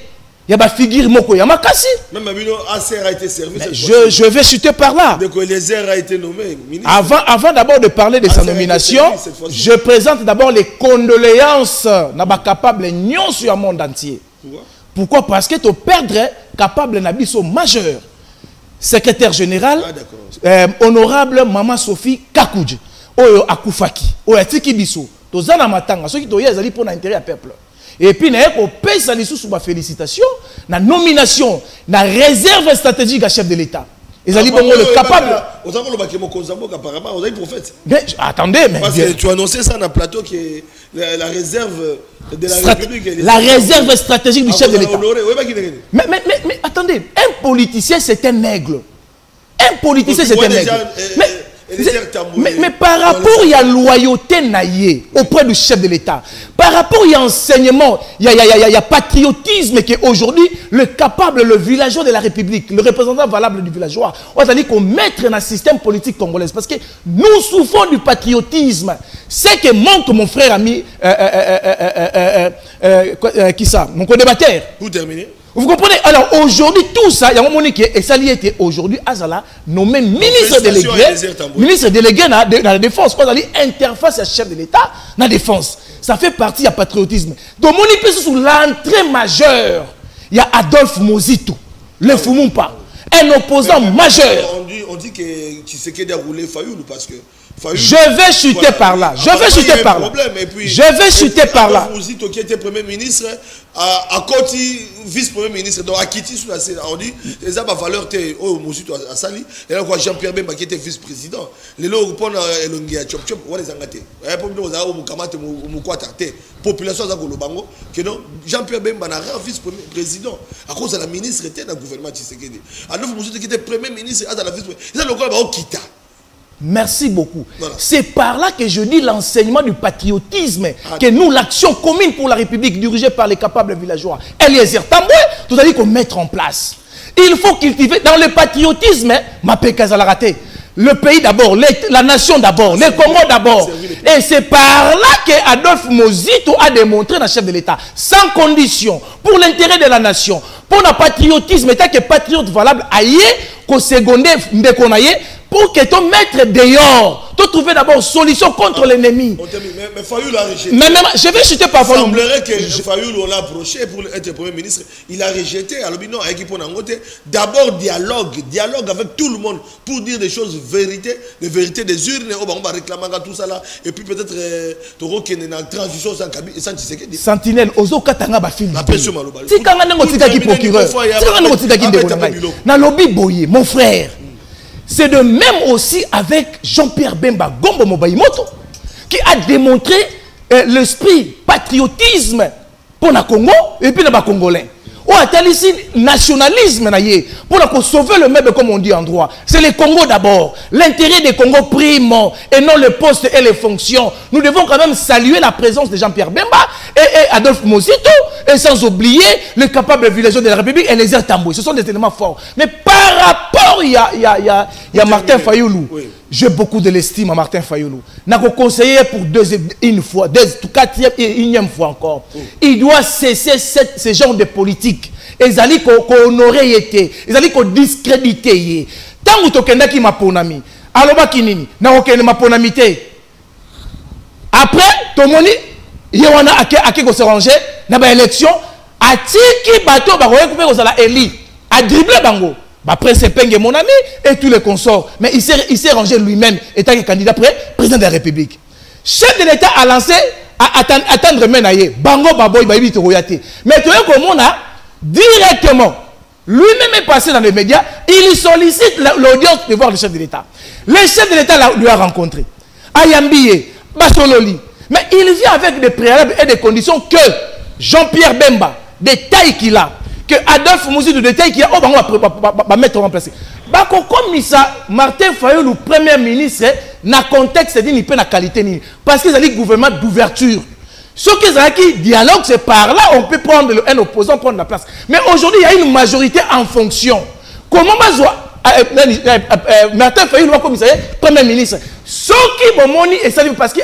Il y a ma figure Moko Yamakasi. Même ACR a été servi. Je vais chuter par là. Donc les airs a été nommé ministre. Avant d'abord de parler de sa nomination, je présente d'abord les condoléances n'a pas capable nion sur le monde entier. Pourquoi? Parce que tu perdrais capable n'abisso majeur. Secrétaire général, honorable Maman Sophie Kakouj, Oyo Akufaki, Oyo Tiki Bisso, Tozana Matanga, ceux qui ont eu pour l'intérêt à peuple. Et puis, on paye sa licence sous ma félicitation, la nomination, la réserve stratégique à chef de l'État. Ils ont dit, bon, le capable. Mais attendez, mais. Parce que tu as annoncé ça dans le plateau qui est la réserve de la République. La réserve stratégique du chef de l'État. Mais attendez, un politicien, c'est un aigle. Un politicien, c'est un aigle. Mais par rapport à la loyauté naïe auprès du chef de l'État, par rapport à l'enseignement, il y a patriotisme qui est aujourd'hui le capable, le villageois de la République, le représentant valable du villageois. On va dire qu'on mette dans le système politique congolais. Parce que nous souffrons du patriotisme. C'est que manque mon frère ami, qui ça? Mon co-débatteur. Pour terminer. Vous comprenez? Alors aujourd'hui, tout ça, il y a un moment qui est sali était aujourd'hui Azala nommé ministre délégué dans la défense. Quoi, interface à chef de l'État dans la défense. Ça fait partie du patriotisme. Donc, mon sous l'entrée majeure, il y a Adolphe Mozito, le Fumumpa. un opposant majeur. On dit que Tshisekedi a roulé Fayoulou parce que je vais chuter par là. Je vais chuter par là. Je vais chuter par là. Mouzito qui était Premier ministre, à Koti, vice-premier ministre, donc à Kiti, on dit, les hommes à valeur, oh, Mouzito à Sali, et là, Jean-Pierre Bemba qui était vice-président. Les lots, on a Elongi à Chop Chop, on les a gâtés. Pour nous, on a Moukamate, Moukwata, population à Golobango, que non, Jean-Pierre Bemba n'a rien vice-premier président. À cause de la ministre était dans le gouvernement Tshisekedi. Alors, Mouzito qui était premier ministre, à la vice-président. C'est le gouvernement Kita. Merci beaucoup. Voilà. C'est par là que je dis l'enseignement du patriotisme, que nous, l'action commune pour la République, dirigée par les capables villageois, Eliezer Tamboué, tout à dit qu'on mettre en place. Il faut cultiver dans le patriotisme, Mapé Kazalaraté, le pays d'abord, la nation d'abord, les Congo d'abord. Et c'est par là que Adolphe Mozito a démontré dans le chef de l'État, sans condition, pour l'intérêt de la nation, pour le patriotisme, étant que patriote valable, aïe, qu'au secondé, pour que tu mettes dehors, tu trouves d'abord solution contre l'ennemi. Mais Fayoulou a rejeté. Mais je vais chuter par Fayoulou. Il semblerait que Fayoulou, on l'a approché pour être Premier ministre. Il a rejeté. Alors, non, d'abord, dialogue avec tout le monde pour dire des choses, les vérités des urnes. On va réclamer tout ça là. Et puis peut-être, tu vois qu'il y a une transition sans Tshisekedi. Sentinelle, Ozo Katanga Bafil. La pression Maloba. Si quand on a un procureur, mon frère. C'est de même aussi avec Jean-Pierre Bemba Gombo Mobaïmoto qui a démontré l'esprit patriotisme pour le Congo et puis les Congolais. Ou a-t-il ici nationalisme pour sauver le meuble comme on dit en droit. C'est le Congo d'abord. L'intérêt des Congo prime et non le poste et les fonctions. Nous devons quand même saluer la présence de Jean-Pierre Bemba et Adolphe Mozito et sans oublier les capables villageois de la République et les Tamboué. Ce sont des éléments forts. Mais par rapport, il y a Martin Fayoulou. Oui. J'ai beaucoup de l'estime à Martin Fayoulou. N'a qu'au conseiller pour une fois, quatrième et unième fois encore. Oui. Il doit cesser ce genre de politique. Ils allaient qu'on honorer été, ils allaient qu'on discréditer. Tant que tu as qui m'a ponami, alors kinini, n'a aucun ma ponamité. Après, ton moni, il y a un qui se ranger dans l'élection, à tiki bateau, bah on éli, à dribbler bango. Après, c'est Penge, mon ami, et tous les consorts. Mais il s'est rangé lui-même, étant candidat président de la République. Chef de l'État a lancé, à attendre Menaye, Bango Baboy, Baby Toroyate. Mais tu vois comment on a directement, lui-même est passé dans les médias, il sollicite l'audience de voir le chef de l'État. Le chef de l'État lui a rencontré. Ayambiye, Basololi. Mais il vient avec des préalables et des conditions que Jean-Pierre Bemba, des tailles qu'il a, que Adolphe Mozito de taille qu'il a, va mettre en place. Comme ça, Martin Fayoulou, premier ministre, dans le contexte, il n'y a pas de qualité. Parce qu'il y a un gouvernement d'ouverture. Ce qui dialogue, c'est par là on peut prendre un opposant, prendre la place. Mais aujourd'hui, il y a une majorité en fonction. Comment Martin Fayoulou, comme il premier ministre, ce qui est et parce que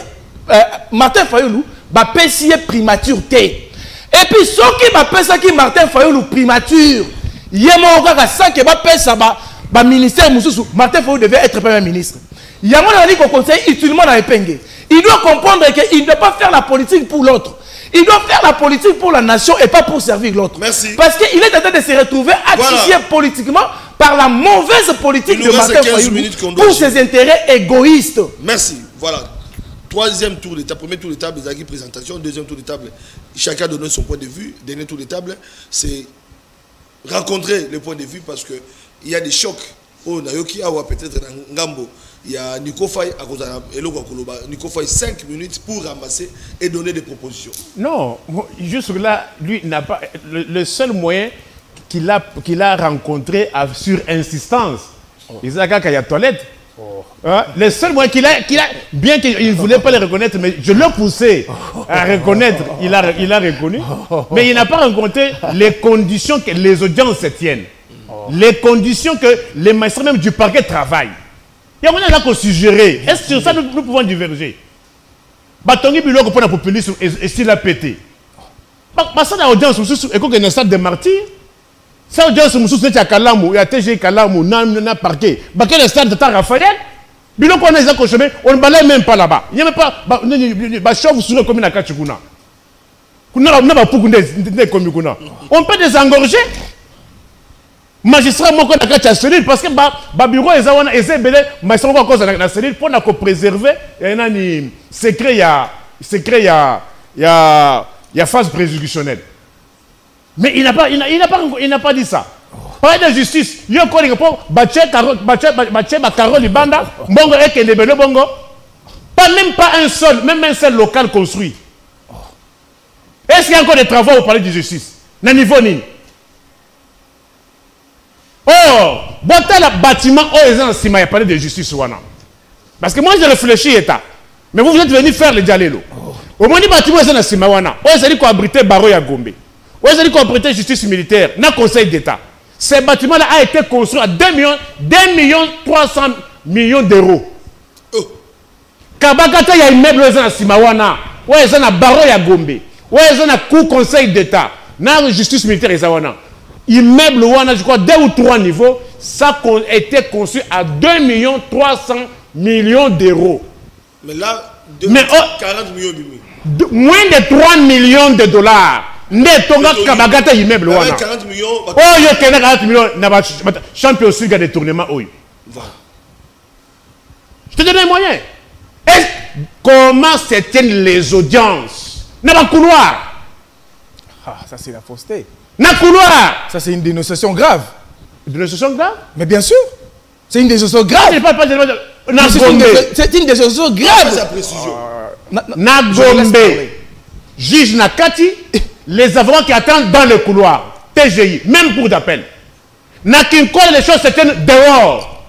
Martin Fayoulou va payer primature. Et puis, ce qui va payer Martin Fayoulou primature, il y a un ça qui va payer ça, ministère Martin Fayoulou devait être premier ministre. Il y a un qui conseille utilement dans les pengues. Il doit comprendre qu'il ne doit pas faire la politique pour l'autre. Il doit faire la politique pour la nation et pas pour servir l'autre. Parce qu'il est en train de se retrouver asphyxié politiquement par la mauvaise politique de Martin Fayoulou pour ses intérêts égoïstes. Merci. Voilà. Troisième tour de table, premier tour de table, des présentation. Deuxième tour de table, chacun donne son point de vue. Dernier tour de table, c'est rencontrer les points de vue parce qu'il y a des chocs. Oh, Nayoki Awa peut-être dans Ngambo. Il y a Nico Faye, Nico Faye 5 minutes pour ramasser et donner des propositions. Non, juste là, lui n'a pas. Le seul moyen qu'il a rencontré sur insistance, il y a la toilette. Le seul moyen qu'il a, bien qu'il ne voulait pas le reconnaître, mais je l'ai poussé à reconnaître, il a reconnu, mais il n'a pas rencontré les conditions que les audiences se tiennent, les conditions que les magistrats même du parquet travaillent. Il y a un moment qu'on suggérer. Est-ce que sur ça nous pouvons diverger? Batongi Biloko pour la populisme et s'il a pété. Ça dans l'audience, et quand il y a un stade de martyrs, ça audience, c'est à Kalamou, il y a TG Kalamou, n'a parquet. Quel est le stade de Raphaël? Biloko on a des chemin, on ne balaye même pas là-bas. Il n'y a même pas. Bachov sur comme une Akachukuna. On peut désengorger. magistrat moko na kati ya cellule parce que ba bureau eza wana eza ebele magistrat moko akoza na cellule mpona kopréserve nani secret ya phase préjudicionnelle. Mais il n'a pas dit ça. Parler de justice, il y a encore des Carole Banda, Bongo et Kendebele Bongo. Même un seul local construit. Est-ce qu'il y a encore des travaux au palais de justice? Na niveau ni. Oh, le bâtiment, il y a un palais de justice. Parce que moi, j'ai réfléchi, État. Mais vous êtes venu faire le dialogue. Au moins, le bâtiment, il y a un Simawana. Vous avez abrité Baro ya Gombe. Vous avez abrité justice militaire. Dans le Conseil d'État. Ce bâtiment-là a été construit à 2 300 millions d'euros. Kabakata, il y a un immeuble à Simawana. Vous avez un Baro ya Gombe. Vous avez un coup Conseil d'État. Dans la justice militaire, immeuble, je crois, 2 ou 3 niveaux, ça a été construit à 2 300 millions d'euros. Mais là, 40 millions moins de 3 millions de dollars. Kabagata immeuble. 40 millions. Oh, il y a 40 millions. Champion Suga de tournement. Je te donne les moyens. Comment se tiennent les audiences? Dans le couloir. Ah, ça c'est la fausseté. Dans le couloir. Ça c'est une dénonciation grave. Une dénonciation grave? Mais bien sûr. C'est une dénonciation grave. C'est une dénonciation grave. Nagombe. Juge Nakati. Les avocats qui attendent dans le couloir. TGI. Même pour d'appel. Nakinkole, les choses se tiennent dehors.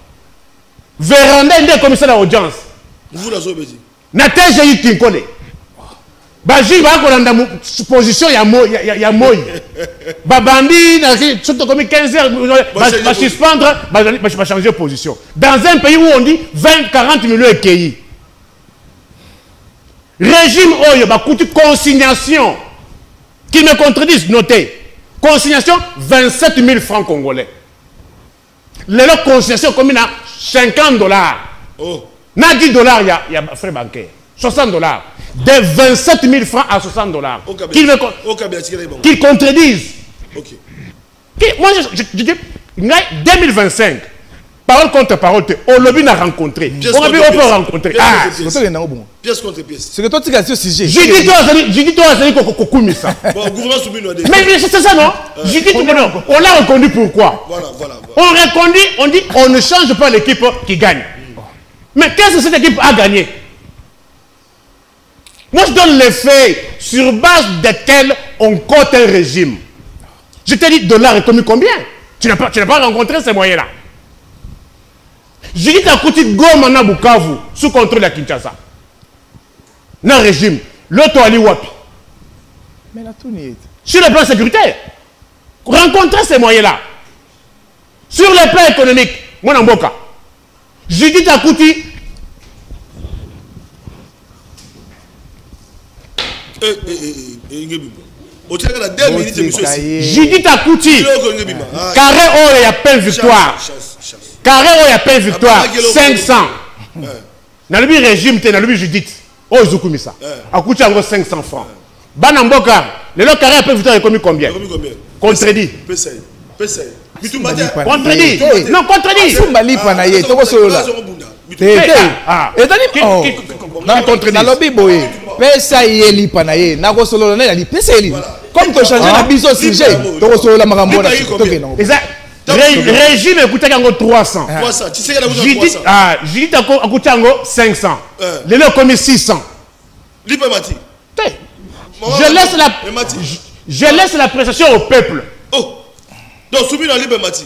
Véranda, il est commissaire d'audience. Vous la avez dit. Na TGI Kinkole. Baji va kolanda position ya moi. Babandi na surtout comme 15 heures va suspendre, va changer de position. Dans un pays où on dit 40 millions de pays. Régime oyo ba coûte consignation qui me contredisent, notez. Consignation 27 000 francs congolais. Les consignation comme il a 50 dollars. Oh. Na 10 dollars il y a frais bancaires. 60 dollars. De 27 000 francs à 60 dollars. Qui contredisent. Okay. Moi, je dis, 2025, parole contre parole, on l'a rencontré. On peut rencontrer. Pièce contre pièce. C'est que toi, tu as ce sujet. Je dis, toi, ça. Mais c'est ça, non? Je dis, on l'a reconnu pourquoi? Voilà. On reconduit, on dit, on ne change pas l'équipe qui gagne. Mais qu'est-ce que cette équipe a gagné? Moi, je donne les faits sur base desquels on cote un régime. Je te dis, dollar est commis combien? Tu n'as pas rencontré ces moyens-là. Je dis, tu as coûté Goma na Bukavu sous contrôle de Kinshasa. Dans le régime. L'autre Ali Wapi. Mais la tout n'est. Sur le plan sécuritaire. Rencontrer ces moyens-là. Sur le plan économique. Moi, Namboka. Je dis, tu as coûté. Judith Akouti, carré oh il y a plein victoire. Carré oh il y a plein victoire. 500. Dans le régime, dans le Judith. Oh Zoukoumisa. Akouti a 500 francs. Banamboka, le carré a plein victoire est commis combien? Contredit. Contredit. Non, contredit. Pesa yeli panaye na ko solo na li pesa yeli comme to changer na biso sujet to ko solo la makambo na to ke non régime écoute yango 300 tu sais qu'il y a 300 Judith écoute yango 500 les le commis 600 Lipemati je laisse la prestation au peuple. Oh donc soumis dans Lipemati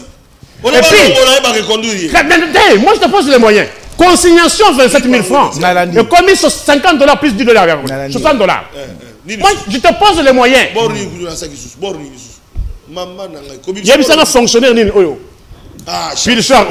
on a pas reconduire moi je te pose les moyens. Consignation 27 000 francs. Le commis 50 dollars plus 10 dollars. 60 dollars. Moi, je te pose les moyens. Il y a un fonctionnaire. Pilchard.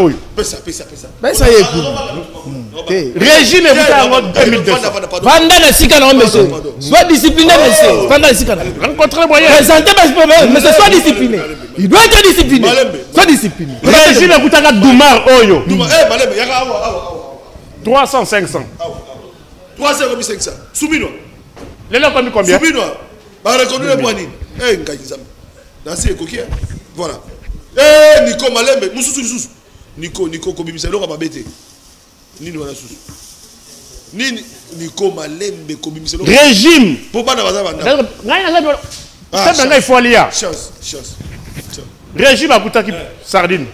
Régime est 2200. Pendant le Sikana, monsieur. Sois discipliné, monsieur. Pendant le Sikana. Rencontrez les moyens. Présentez mes problèmes, monsieur. Sois discipliné. Il doit être discipliné. Sois discipliné. Régime est Doumar Oyo. 300, 500. 300 comme 500. Soumino. Les gens commis combien? Soumino. Bah reconnu le poignet. Eh, Ngayizam. Dans ces coquilles. Voilà. Eh, Nico Malembe, Moussou. Nico, Kobimisa, l'eau va bêter. Nini wana susu. Nini Nico Malembe, Kobimisa. Régime. Pour pas n'avoir ça. Il faut aller. Chance. Régime à Koutaki, sardine.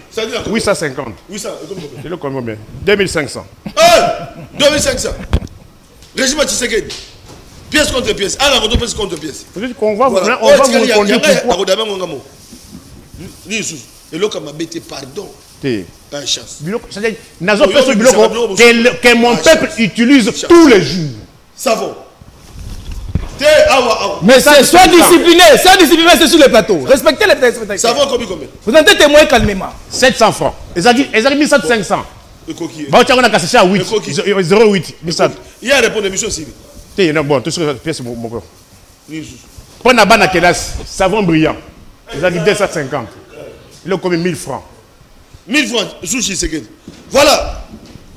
850. 800, c'est le combien? 2500. 2500. Régime à Tshisekedi. Pièce contre pièce. Ah, la pièce contre pièce. Vous dites qu'on va vous conduire pourquoi? Ni sous. Et l'autre m'a bêté, pardon. Chance. Que mon peuple utilise tous les jours. Savon. Mais sois discipliné, c'est sur le plateau. Respectez les téléspectateurs. Savon combien? Vous entendez témoigner calmement. 700 francs. Ils ont dit 1500. Bah, tu as un cassé à 8. 0,8. Il y a répondu à l'émission aussi. Bon, tout ce que pièce mon corps. Prenez la banne à Kélas, savon brillant. Ils ont dit 250. Il a commis 1000 francs. 1000 francs, sushi Sekedi. Voilà.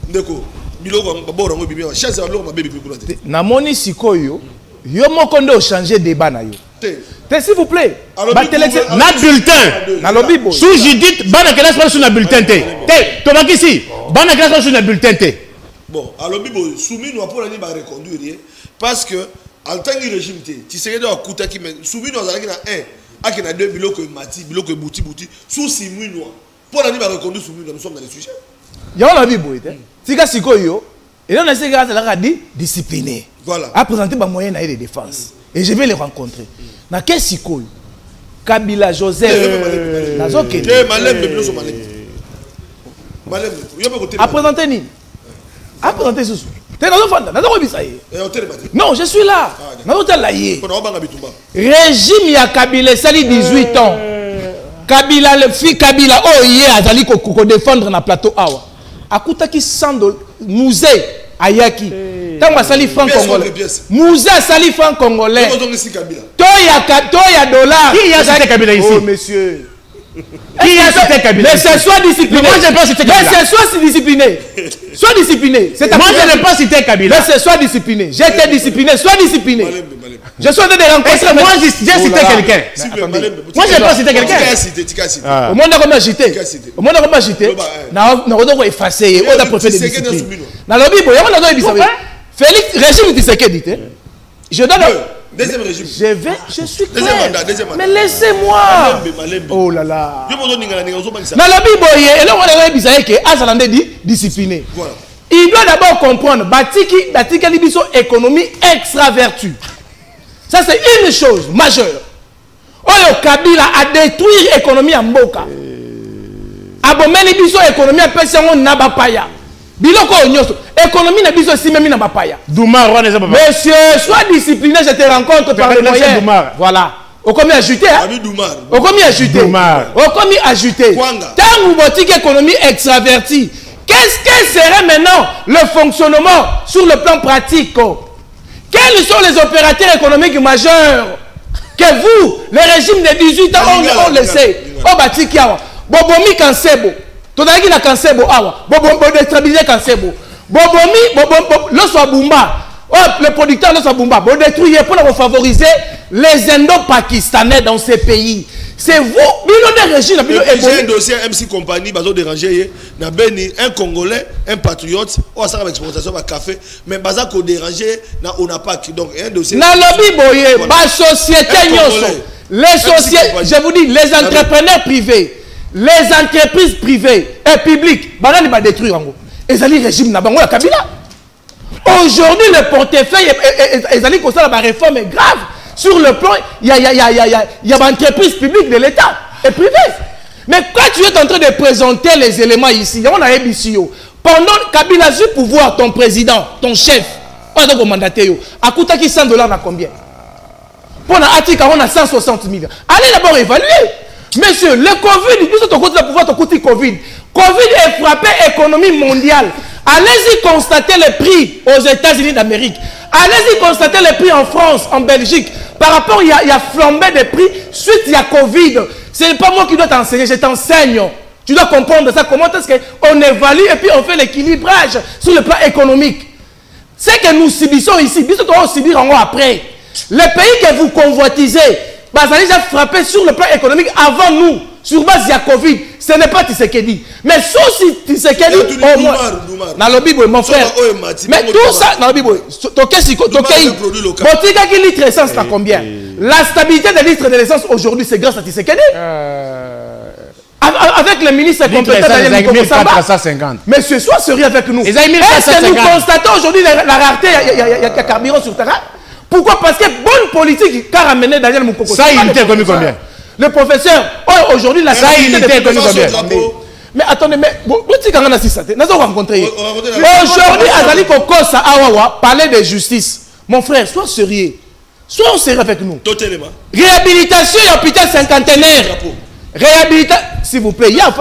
Ndeko. Biloko babora ngo bibi. Chasse biloko mabebi bikulate. Na moni sikoyo, yo mokondo changer débat na yo. S'il vous plaît. Na bulletin. Na lobby boy. Sous Judith, bana Kélas pas sur na bulletin té. Tomaki si. Bana Kélas pas sur na bulletin té. Bon, à lobby boy, soumis nous pour aller ba reconduire parce que en tant que régime té, tu sais que dans Koutaki mais soumis nous allaki na 1. Aki na 2 biloko mati, biloko bouti sous 6 mois noir. Pour aller ba reconduire soumis nous sommes dans les sujets. Ya on lobby boy té. Tika sikoyo, et là on essaie de dire discipliné. Voilà. À présenter ma moyen de défense et je vais les rencontrer. Na quel sikoyo? Kabila Joseph. Nazoke. À présenter ni. À présenter sous. Non, je suis là. Régime ya Kabila sali 18 ans. Kabila le fils Kabila oh hier azali ko défendre na plateau awa. Akutaki 100 $. Musée ayaki. Tant sali franc congolais. Musée sali franc congolais. Toya dollar. Qui a cité Kabila ici? Oh monsieur. Qui a cité Kabila? Mais c'est soit discipliné. Moi je n'ai pas cité Kabila. Mais c'est soit discipliné. Sois discipliné. Moi je n'ai pas cité Kabila. Mais c'est soit discipliné. J'étais discipliné. Sois discipliné. Je suis en train de rencontrer. Moi j'ai cité quelqu'un. Moi je n'ai pas cité quelqu'un. Au monde a comme agité. Au monde a comme agité. On a effacé. On a préféré des disciplines. Dans le Bible, il y a Félix, régime Tshisekedi. Je donne. Deuxième régime. Je suis clair. Deuxième mandat. Mais laissez-moi. Oh là là. Dans la Bible, il y a un discipliné. Il doit d'abord comprendre que l'économie économie extravertue. Ça, c'est une chose majeure. Oyo Kabila a détruit l'économie en Mboka. Abomeli biso économie a pesé en Nabapaya. Biloko onyoso. Économie na biso si même na Bapaya. Doumar, monsieur, sois discipliné, je te rencontre par le moyen. Voilà. Au commis ajouté. Au commis ajouté. Au commis ajouté. Tant vous boutique économie extravertie. Qu'est-ce que serait maintenant le fonctionnement sur le plan pratique? Quels sont les opérateurs économiques majeurs que vous, les régimes de 18 ans, on le sait? Au Batikiawa. Bobomi Kansebo. Todaki na Kansebo awa. Bobo déstabiliser Kansebo. Bobomi, l'Oswabumba. Le producteur l'Oswabumba. Vous détruisez pour favoriser les Indo-Pakistanais dans ces pays. C'est vous, le régime. J'ai un dossier MC Compagnie, bazo dérangé, na beni un Congolais, un patriote, on a ça avec exportation de café, mais baza ko dérangé, na on n'a pas qui donc un dossier. Na lobby boye, ba société nyoso. Les sociétés, je vous dis, les entrepreneurs privés, les entreprises privées et publiques, banani ba détruire en gros. Et ali régime na bango ya Kabila. Aujourd'hui le portefeuille et ali ko ça la réforme est grave. Sur le plan, il y a une entreprise publique de l'État et privée. Mais quand tu es en train de présenter les éléments ici, on a ici, pendant Kabila a eu pouvoir, ton président, ton chef, on a mandaté, à coûté qui 100 $, à combien? Pour l'Atika, on a 160 millions. Allez d'abord évaluer. Monsieur, le Covid, nous sommes au pouvoir, Covid. Covid est frappé l'économie mondiale. Allez-y constater les prix aux États-Unis d'Amérique. Allez-y constater les prix en France, en Belgique. Par rapport, il y a flambé des prix suite il y a Covid. Ce n'est pas moi qui dois t'enseigner, je t'enseigne. Tu dois comprendre ça. Comment est-ce qu'on évalue et puis on fait l'équilibrage sur le plan économique. Ce que nous subissons ici, nous devons subir en haut après. Les pays que vous convoitisez, bah, ça a déjà frappé sur le plan économique avant nous. sur base de la Covid, ce n'est pas Tshisekedi. Mais sauf si Tshisekedi, au moins, mon frère, mais tout ça, Botika qui litre essence, t'as combien? La stabilité des litres de l'essence aujourd'hui, c'est grâce à Tshisekedi. Avec le ministre compétent Daniel Mukoko Samba. Monsieur, sois sérieux avec nous. Est-ce que nous constatons aujourd'hui la rareté, il y a carburant sur terrain? Pourquoi? Parce que bonne politique qu'a ramené Daniel Mukoko Samba. Ça, il était connu combien? Le professeur, aujourd'hui, la stabilité était connu combien? Mais attendez, mais aujourd'hui, Azali Kokosa Awawa parlait de justice. Mon frère, sois sérieux. Sois sérieux avec nous. Réhabilitation et hôpital cinquantenaire. Réhabilitation, s'il vous plaît. Non,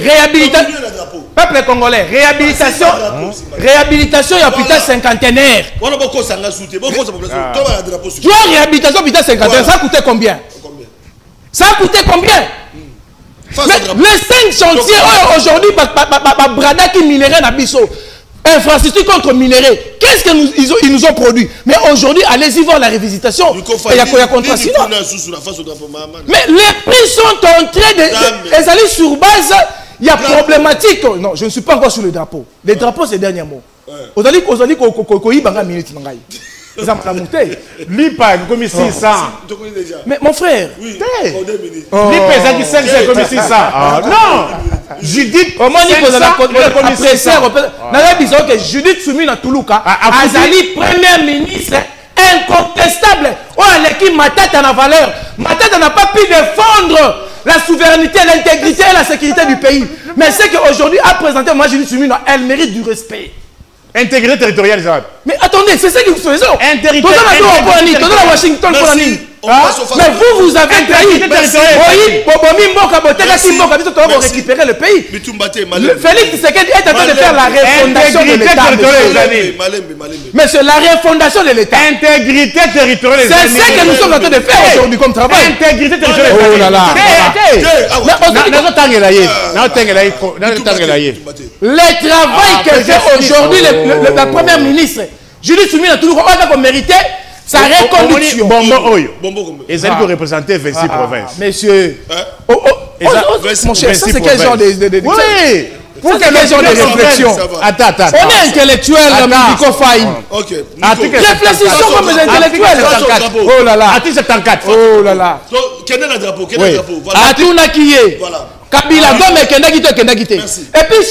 réhabilitation. Peuple congolais, réhabilitation et hôpital cinquantenaire. Tu as réhabilitation et hôpital cinquantenaire, ça a coûté combien? Ça a coûté combien? Les 5 chantiers aujourd'hui, Brada qui minerait dans Bisso. Infrastructure contre minerais. Qu'est-ce qu'ils nous ont produit? Mais aujourd'hui, allez-y voir la révisitation. Il y a contrat sinon. Mais les prix sont en train de... Ils allaient sur base, il y a problématique. Non, je ne suis pas encore sur le drapeau. Les drapeaux, c'est le dernier mot. Vous allez minute. Ils ont monté. L'IPA, comme 600. Mais mon frère, l'IPA, qui 500 comme 600. Non! Judith, comment dit que Judith Soumine à Toulouka, Azali, première ministre incontestable. Oh, l'équipe Matata en valeur. Matata n'a pas pu défendre la souveraineté, l'intégrité et la sécurité du pays. Mais c'est qu'aujourd'hui, à présenter, moi, Judith Soumine, elle mérite du respect. Intégrité territoriale, Zab. Mais attendez, c'est ça que vous faisiez. Intégrité territoriale. Washington pour la ligne. Mais vous avez trahi. Pour récupérer le pays. Félix Tshisekedi est en train de faire la refondation de l'État. Monsieur, la refondation de l'État. Intégrité territoriale. C'est ce que nous sommes en train de faire aujourd'hui comme travail. Intégrité territoriale. Oh là là. Le travail que fait aujourd'hui la première ministre, Judith Soumine a toujours mérité sa reconduction. Et ça doit représenter 26 provinces. Monsieur, mon cher, ça c'est quel genre de... Oui. Pour quel genre de réflexion? Attends. On est intellectuel, Nico Faye. Réfléchissons comme les intellectuels. Oh là là. Article 74. Oh là là. Quel est le drapeau? Atuna Kiye. Voilà. Kabila Gome Kendagite. Et puis,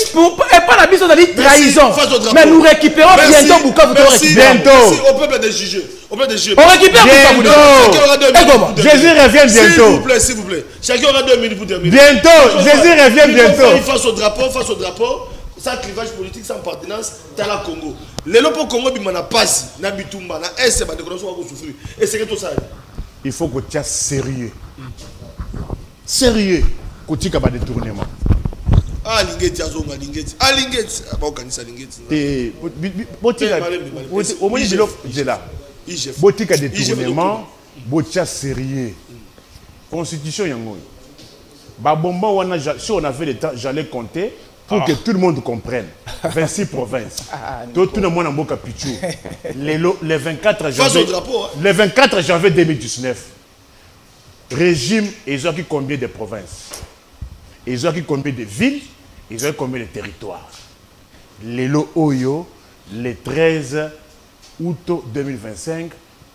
pas la mission de trahison. Mais nous récupérons bientôt Bukavu. Bientôt. Au peuple de juger. On récupère Bukavu. Jésus revient bientôt. S'il vous plaît. Chacun aura 2 minutes pour terminer. Bientôt. Jésus revient bientôt. Face au drapeau. Sans clivage politique, sans partenance, t'as la Congo. Les lopes Congo, bimana passe, na bitumba, na est, c'est pas de connaissance à souffrir. Et c'est que tout ça. Il faut que tu sois sérieux. Sérieux. Kuti ka ba détournement. Ah lingeti azonga lingeti. Ah lingeti ba okanisa lingeti. Botika au moins de l'offre de là. Botika détournement, botia sérieux. Constitution yango. Ba bomba wana si on avait le temps, j'allais compter pour que tout le monde comprenne. 26 provinces. Tout le monde en boka pichu. Le 24 janvier. Le 24 janvier 2019. Régime ils ont qui combien de provinces? Ils ont combien de villes, ils ont combien de territoires. Lelo Oyo, le 13 août 2025,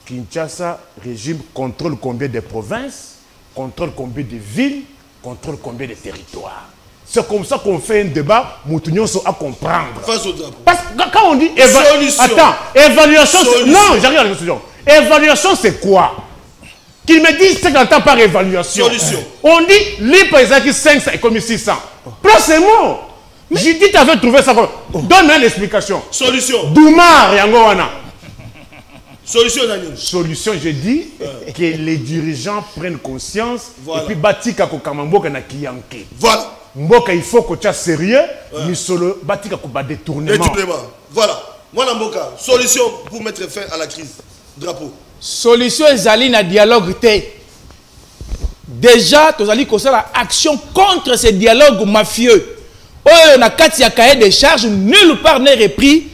Kinshasa, régime contrôle combien de provinces, contrôle combien de villes, contrôle combien de territoires. C'est comme ça qu'on fait un débat, Moutounion à comprendre. Parce que quand on dit évaluation, attends, évaluation, non, j'arrive à la question. Évaluation, c'est quoi? Qu'ils me disent ce qu'on entend par évaluation. Solution. On dit, les paysans qui 500 et comme 600. Placez-moi. Judith avait trouvé ça. Donne-moi l'explication. Solution. Doumar, Yangowana. Solution, Daniel. Solution, je dis que les dirigeants prennent conscience et puis Batika Kokamamboka na Kiyanke. Voilà. Mboka, il faut que tu sois sérieux, mais solo Batika Koba détournement. Voilà. Moi, Mboka, solution pour mettre fin à la crise. Drapeau. Solution ezali na dialogue te. Déjà, tozali kosala action contre ces dialogues mafieux. Oyo na kati ya cahier de charges nulle part n'est repris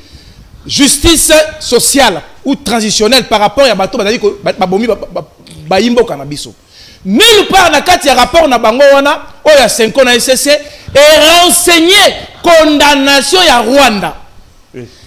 justice sociale ou transitionnelle par rapport à bato bazali babomi bayimbo cannabis. Nulle part na kati ya rapport na bango wana oya 5 ans na SCC et renseigné condamnation ya Rwanda.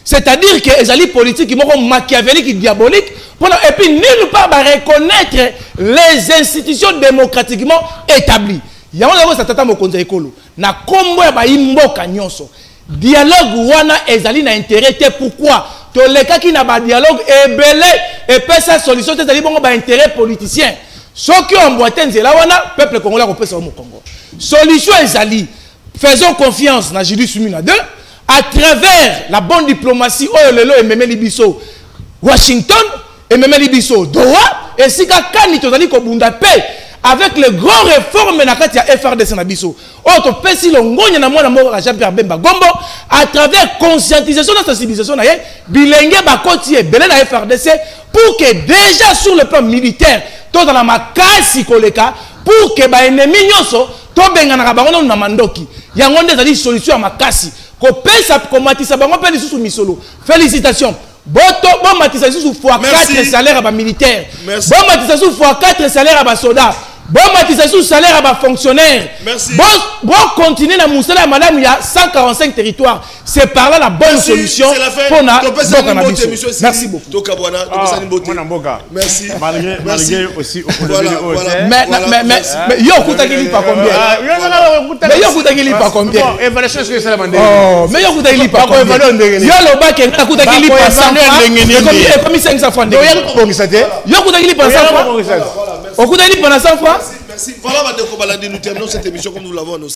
C'est-à-dire que les alliés politiques qui sont machiavéliques et diaboliques, et puis nulle part va reconnaître les institutions démocratiquement établies. Il y a un tata mokonza ekolo na kombo ya baimboka nyonso. Dialogue wana ezali na intérêt pourquoi to leka ki na ba dialogue ebele et puis sa solution ezali bongo ba intérêt politicien. Soki on boite nzela wana peuple congolais ko pesa mo Congo. Solution ezali faisons confiance na Julius Sumina 2 à travers la bonne diplomatie oyo lelo et Memeli Bisso Washington et Memeli Bisso Doha et si ka kani tozali ko bunda paix avec les grands réformes na kati ya FRDC na biso auto pesi longonya na mwana moko Jean-Pierre Bemba Gombo à travers conscientisation et sensibilisation na ye bilenge bakoti ebele na FRDC pour que déjà sur le plan militaire tout dans la makasi koleka pour que ba ennemi nyonso to bengana ka bango na mandoki yango nde ezali solution ya makasi ko pesa ko matisa bango pe lisusu misolo. Félicitations. Boto bon matisa sous fois 4 salaires à bas militaires. Bon matisa sous fois 4 salaires à bas soldats. Bon matisa sous salaire à bas fonctionnaires. Merci. Bon continuer na musala madame il y a 145 territoires. C'est par là la bonne solution pour na. Merci beaucoup. Merci. Malgré aussi mais yo kutakili pas combien. Mais yo kutakili pas combien. Évaluation sur ça mandé. Oh, mais yo kutakili pas combien. Yo lo ba ke kutakili pas 100 francs. Comme 500 francs. Yo kutakili pas 100 francs. Au kutakili pas 100 francs. Merci. Voilà, nous terminons cette émission comme nous l'avons annoncé.